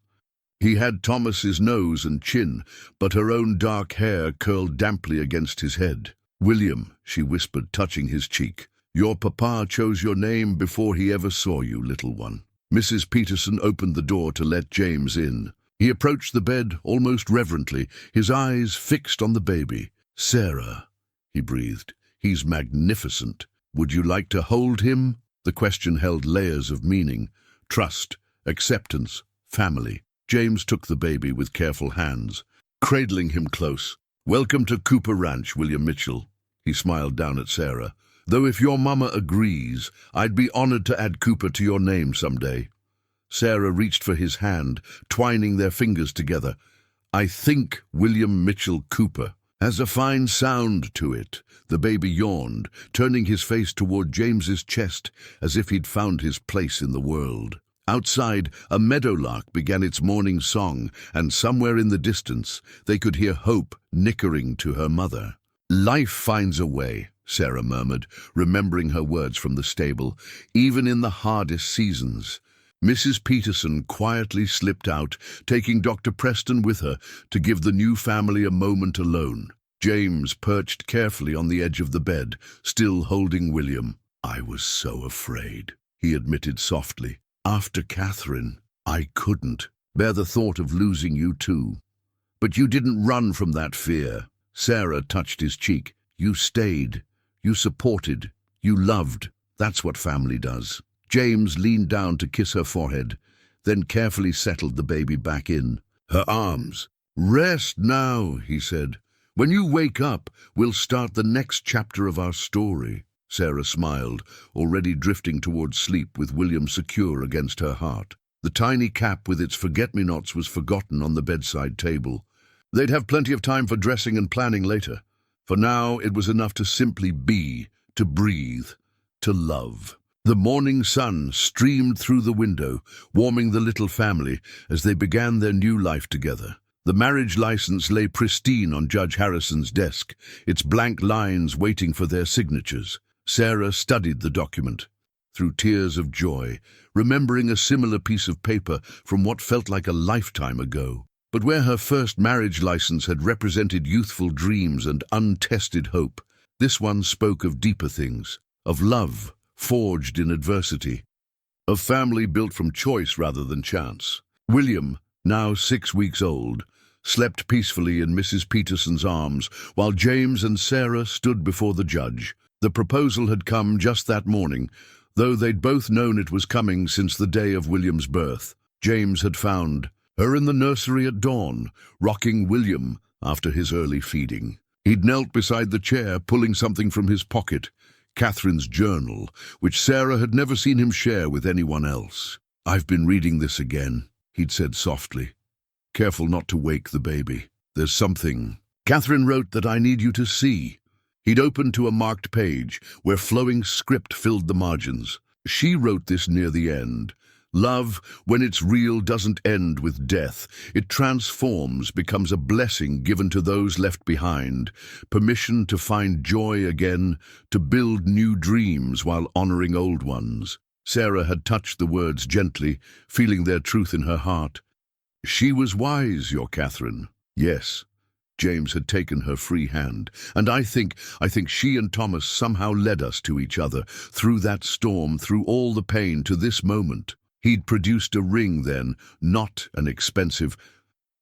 He had Thomas's nose and chin, but her own dark hair curled damply against his head. "William," she whispered, touching his cheek, "your papa chose your name before he ever saw you, little one." Mrs. Peterson opened the door to let James in. He approached the bed almost reverently, his eyes fixed on the baby. "Sarah," he breathed, "he's magnificent. Would you like to hold him?" The question held layers of meaning: trust, acceptance, family. James took the baby with careful hands, cradling him close. "Welcome to Cooper Ranch, William Mitchell," he smiled down at Sarah. "Though if your mama agrees, I'd be honored to add Cooper to your name someday." Sarah reached for his hand, twining their fingers together. "I think William Mitchell Cooper has a fine sound to it." The baby yawned, turning his face toward James's chest as if he'd found his place in the world. Outside, a meadowlark began its morning song, and somewhere in the distance, they could hear Hope nickering to her mother. "Life finds a way," Sarah murmured, remembering her words from the stable, "even in the hardest seasons." Mrs. Peterson quietly slipped out, taking Dr. Preston with her to give the new family a moment alone. James perched carefully on the edge of the bed, still holding William. "I was so afraid," he admitted softly. "After Catherine, I couldn't bear the thought of losing you too. But you didn't run from that fear." Sarah touched his cheek. "You stayed. You supported. You loved. That's what family does." James leaned down to kiss her forehead, then carefully settled the baby back in her arms. "Rest now," he said. "When you wake up, we'll start the next chapter of our story." Sarah smiled, already drifting towards sleep with William secure against her heart. The tiny cap with its forget-me-nots was forgotten on the bedside table. They'd have plenty of time for dressing and planning later. For now, it was enough to simply be, to breathe, to love. The morning sun streamed through the window, warming the little family as they began their new life together. The marriage license lay pristine on Judge Harrison's desk, its blank lines waiting for their signatures. Sarah studied the document through tears of joy, remembering a similar piece of paper from what felt like a lifetime ago. But where her first marriage license had represented youthful dreams and untested hope, this one spoke of deeper things, of love forged in adversity, of family built from choice rather than chance. William, now 6 weeks old, slept peacefully in Mrs. Peterson's arms while James and Sarah stood before the judge. The proposal had come just that morning, though they'd both known it was coming since the day of William's birth. James had found her in the nursery at dawn, rocking William after his early feeding. He'd knelt beside the chair, pulling something from his pocket, Catherine's journal, which Sarah had never seen him share with anyone else. "I've been reading this again," he'd said softly, careful not to wake the baby. "There's something Catherine wrote that I need you to see." He'd opened to a marked page where flowing script filled the margins. She wrote this near the end. "Love, when it's real, doesn't end with death. It transforms, becomes a blessing given to those left behind. Permission to find joy again, to build new dreams while honoring old ones." Sarah had touched the words gently, feeling their truth in her heart. "She was wise, your Catherine." Yes, James had taken her free hand, and I think she and Thomas somehow led us to each other, through that storm, through all the pain, to this moment. He'd produced a ring then, not an expensive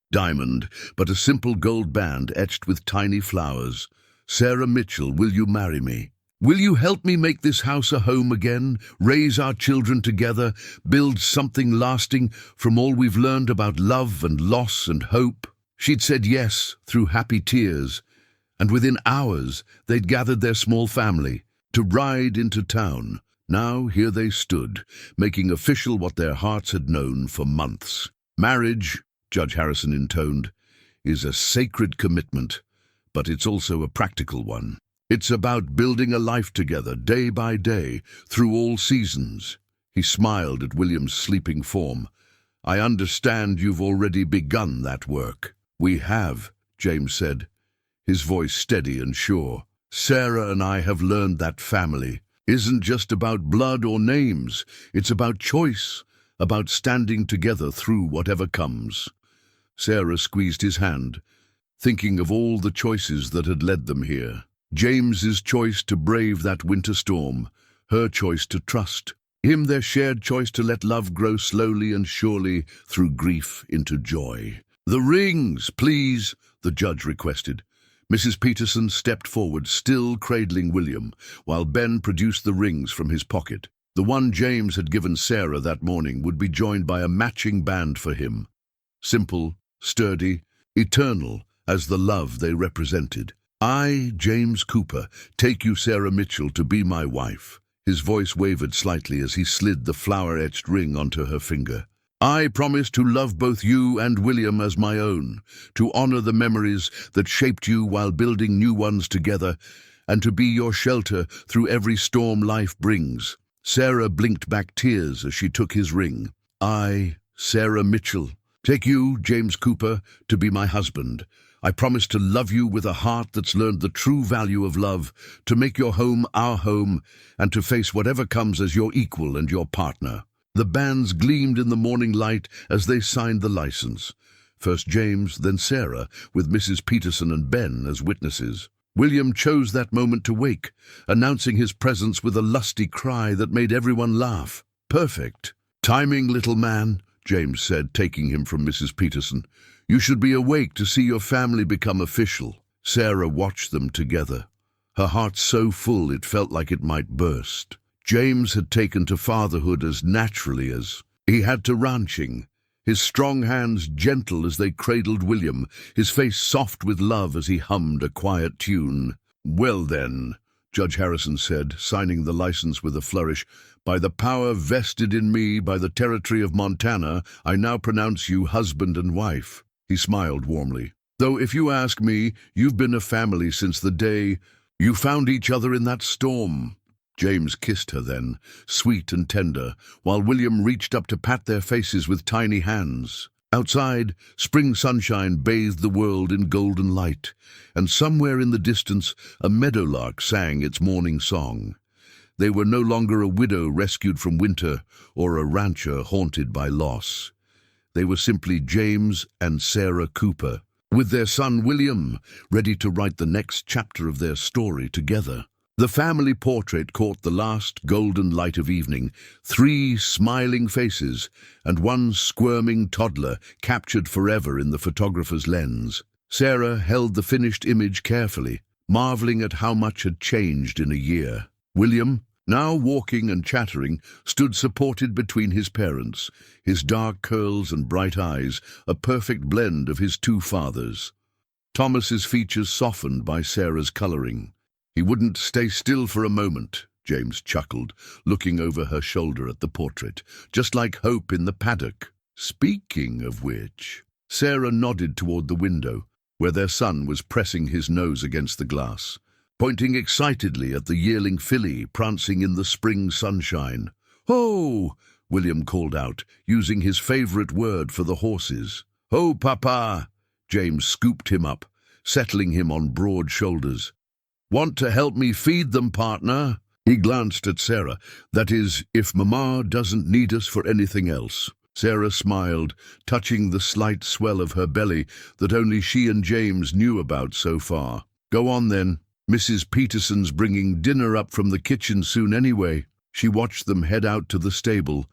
diamond, but a simple gold band etched with tiny flowers. "Sarah Mitchell, will you marry me?" Will you help me make this house a home again, raise our children together, build something lasting from all we've learned about love and loss and hope? She'd said yes through happy tears, and within hours they'd gathered their small family to ride into town. Now here they stood, making official what their hearts had known for months. Marriage, Judge Harrison intoned, is a sacred commitment, but it's also a practical one. It's about building a life together, day by day, through all seasons. He smiled at William's sleeping form. I understand you've already begun that work. We have, James said, his voice steady and sure. Sarah and I have learned that family isn't just about blood or names. It's about choice, about standing together through whatever comes. Sarah squeezed his hand, thinking of all the choices that had led them here. James's choice to brave that winter storm, her choice to trust, him their shared choice to let love grow slowly and surely through grief into joy. The rings, please, the judge requested. Mrs. Peterson stepped forward, still cradling William, while Ben produced the rings from his pocket. The one James had given Sarah that morning would be joined by a matching band for him. Simple, sturdy, eternal as the love they represented. I, James Cooper, take you, Sarah Mitchell, to be my wife. His voice wavered slightly as he slid the flower-etched ring onto her finger. I promise to love both you and William as my own, to honor the memories that shaped you while building new ones together, and to be your shelter through every storm life brings. Sarah blinked back tears as she took his ring. I, Sarah Mitchell, take you, James Cooper, to be my husband. I promise to love you with a heart that's learned the true value of love, to make your home our home, and to face whatever comes as your equal and your partner. The bands gleamed in the morning light as they signed the license. First James, then Sarah, with Mrs. Peterson and Ben as witnesses. William chose that moment to wake, announcing his presence with a lusty cry that made everyone laugh. Perfect. Timing, little man, James said, taking him from Mrs. Peterson. You should be awake to see your family become official. Sarah watched them together, her heart so full it felt like it might burst. James had taken to fatherhood as naturally as he had to ranching, his strong hands gentle as they cradled William, his face soft with love as he hummed a quiet tune. Well then, Judge Harrison said, signing the license with a flourish, by the power vested in me by the territory of Montana, I now pronounce you husband and wife. He smiled warmly. Though if you ask me, you've been a family since the day you found each other in that storm. James kissed her then, sweet and tender, while William reached up to pat their faces with tiny hands. Outside, spring sunshine bathed the world in golden light, and somewhere in the distance a meadowlark sang its morning song. They were no longer a widow rescued from winter or a rancher haunted by loss. They were simply James and Sarah Cooper, with their son William, ready to write the next chapter of their story together. The family portrait caught the last golden light of evening, 3 smiling faces and 1 squirming toddler captured forever in the photographer's lens. Sarah held the finished image carefully, marveling at how much had changed in a year. William, now walking and chattering, stood supported between his parents, his dark curls and bright eyes, a perfect blend of his 2 fathers. Thomas's features softened by Sarah's coloring. He wouldn't stay still for a moment, James chuckled, looking over her shoulder at the portrait, just like Hope in the paddock. Speaking of which, Sarah nodded toward the window, where their son was pressing his nose against the glass, pointing excitedly at the yearling filly prancing in the spring sunshine. "Ho!" William called out, using his favorite word for the horses. "Ho, Papa!" James scooped him up, settling him on broad shoulders. "Want to help me feed them, partner?" He glanced at Sarah. "That is, if Mama doesn't need us for anything else." Sarah smiled, touching the slight swell of her belly that only she and James knew about so far. "Go on then. Mrs. Peterson's bringing dinner up from the kitchen soon anyway." She watched them head out to the stable,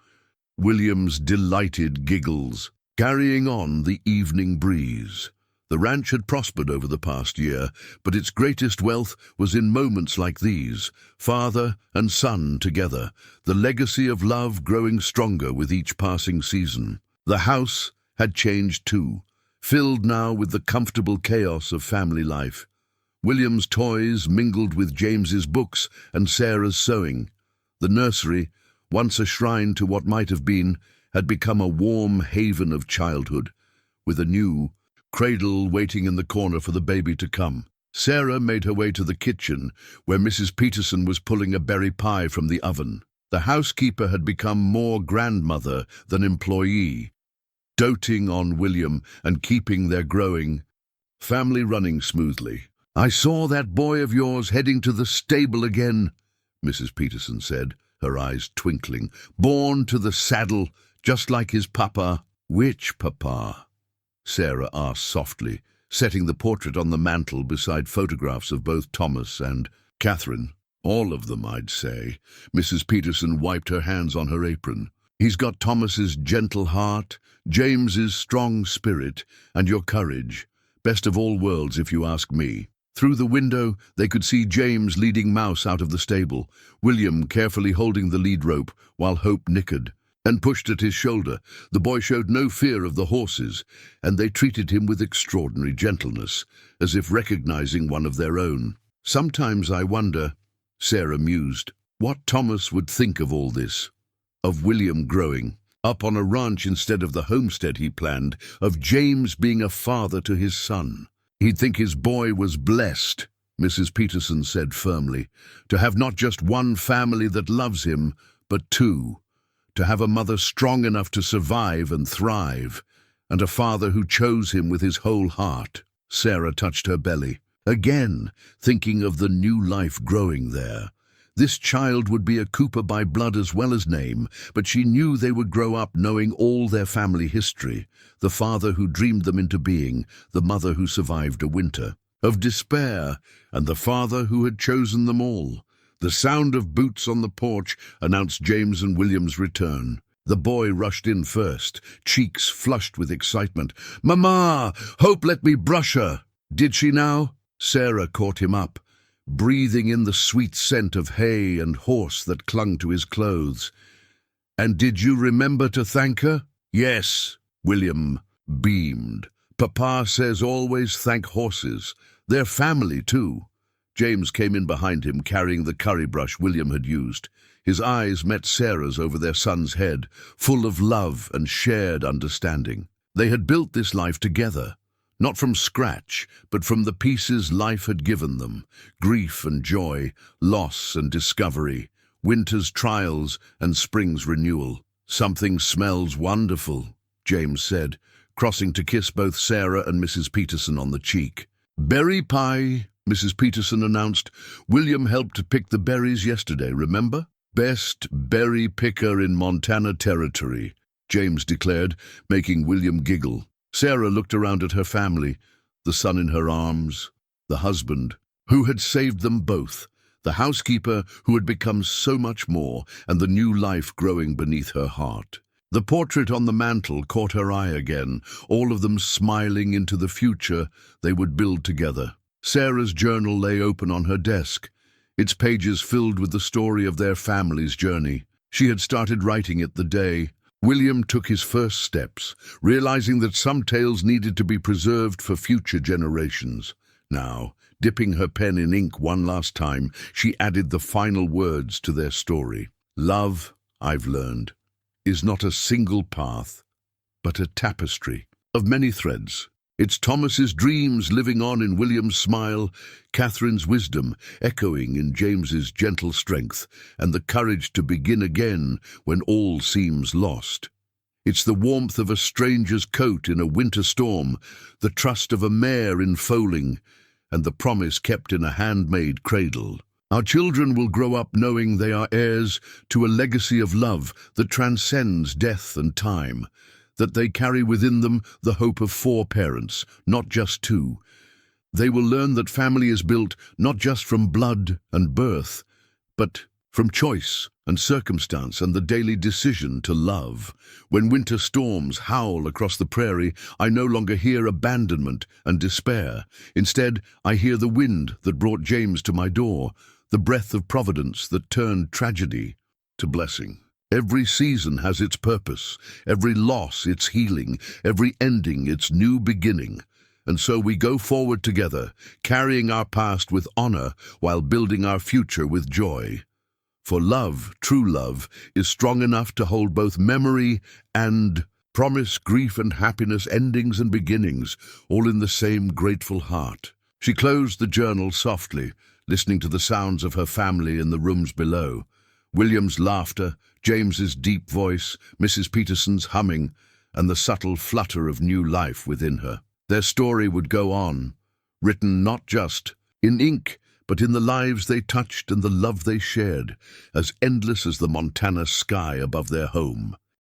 William's delighted giggles carrying on the evening breeze. The ranch had prospered over the past year, but its greatest wealth was in moments like these, father and son together, the legacy of love growing stronger with each passing season. The house had changed too, filled now with the comfortable chaos of family life. William's toys mingled with James's books and Sarah's sewing. The nursery, once a shrine to what might have been, had become a warm haven of childhood, with a new cradle waiting in the corner for the baby to come. Sarah made her way to the kitchen, where Mrs. Peterson was pulling a berry pie from the oven. The housekeeper had become more grandmother than employee, doting on William and keeping their growing family running smoothly. "I saw that boy of yours heading to the stable again," Mrs. Peterson said, her eyes twinkling. "Born to the saddle, just like his papa." "Which papa?" Sarah asked softly, setting the portrait on the mantel beside photographs of both Thomas and Catherine. "All of them, I'd say." Mrs. Peterson wiped her hands on her apron. "He's got Thomas's gentle heart, James's strong spirit, and your courage. Best of all worlds, if you ask me." Through the window, they could see James leading Mouse out of the stable, William carefully holding the lead rope, while Hope nickered and pushed at his shoulder. The boy showed no fear of the horses, and they treated him with extraordinary gentleness, as if recognizing one of their own. "Sometimes I wonder," Sarah mused, "what Thomas would think of all this, of William growing up on a ranch instead of the homestead he planned, of James being a father to his son. He'd think his boy was blessed," Mrs. Peterson said firmly, "to have not just one family that loves him, but two. To have a mother strong enough to survive and thrive, and a father who chose him with his whole heart." Sarah touched her belly, again thinking of the new life growing there. This child would be a Cooper by blood as well as name, but she knew they would grow up knowing all their family history, the father who dreamed them into being, the mother who survived a winter of despair, and the father who had chosen them all. The sound of boots on the porch announced James and William's return. The boy rushed in first, cheeks flushed with excitement. "Mama! Hope let me brush her!" "Did she now?" Sarah caught him up, breathing in the sweet scent of hay and horse that clung to his clothes. "And did you remember to thank her?" "Yes," William beamed. "Papa says always thank horses. They're family, too." James came in behind him, carrying the curry brush William had used. His eyes met Sarah's over their son's head, full of love and shared understanding. They had built this life together, not from scratch, but from the pieces life had given them: grief and joy, loss and discovery, winter's trials and spring's renewal. "Something smells wonderful," James said, crossing to kiss both Sarah and Mrs. Peterson on the cheek. "Berry pie," Mrs. Peterson announced. "William helped pick the berries yesterday, remember?" "Best berry picker in Montana territory," James declared, making William giggle. Sarah looked around at her family, the son in her arms, the husband who had saved them both, the housekeeper who had become so much more, and the new life growing beneath her heart. The portrait on the mantel caught her eye again, all of them smiling into the future they would build together. Sarah's journal lay open on her desk, its pages filled with the story of their family's journey. She had started writing it the day William took his first steps, realizing that some tales needed to be preserved for future generations. Now, dipping her pen in ink one last time, she added the final words to their story. "Love, I've learned, is not a single path, but a tapestry of many threads. It's Thomas's dreams living on in William's smile, Catherine's wisdom echoing in James's gentle strength, and the courage to begin again when all seems lost. It's the warmth of a stranger's coat in a winter storm, the trust of a mare in foaling, and the promise kept in a handmade cradle. Our children will grow up knowing they are heirs to a legacy of love that transcends death and time, that they carry within them the hope of 4 parents, not just 2. They will learn that family is built not just from blood and birth, but From choice and circumstance and the daily decision to love. When winter storms howl across the prairie, I no longer hear abandonment and despair. Instead, I hear the wind that brought James to my door, the breath of providence that turned tragedy to blessing. Every season has its purpose, every loss its healing, every ending its new beginning. And so we go forward together, carrying our past with honor while building our future with joy. For love, true love, is strong enough to hold both memory and promise, grief and happiness, endings and beginnings, all in the same grateful heart. She closed the journal softly, listening to the sounds of her family in the rooms below. William's laughter, James's deep voice, Mrs. Peterson's humming, and the subtle flutter of new life within her. Their story would go on, written not just in ink, but in the lives they touched and the love they shared, as endless as the Montana sky above their home.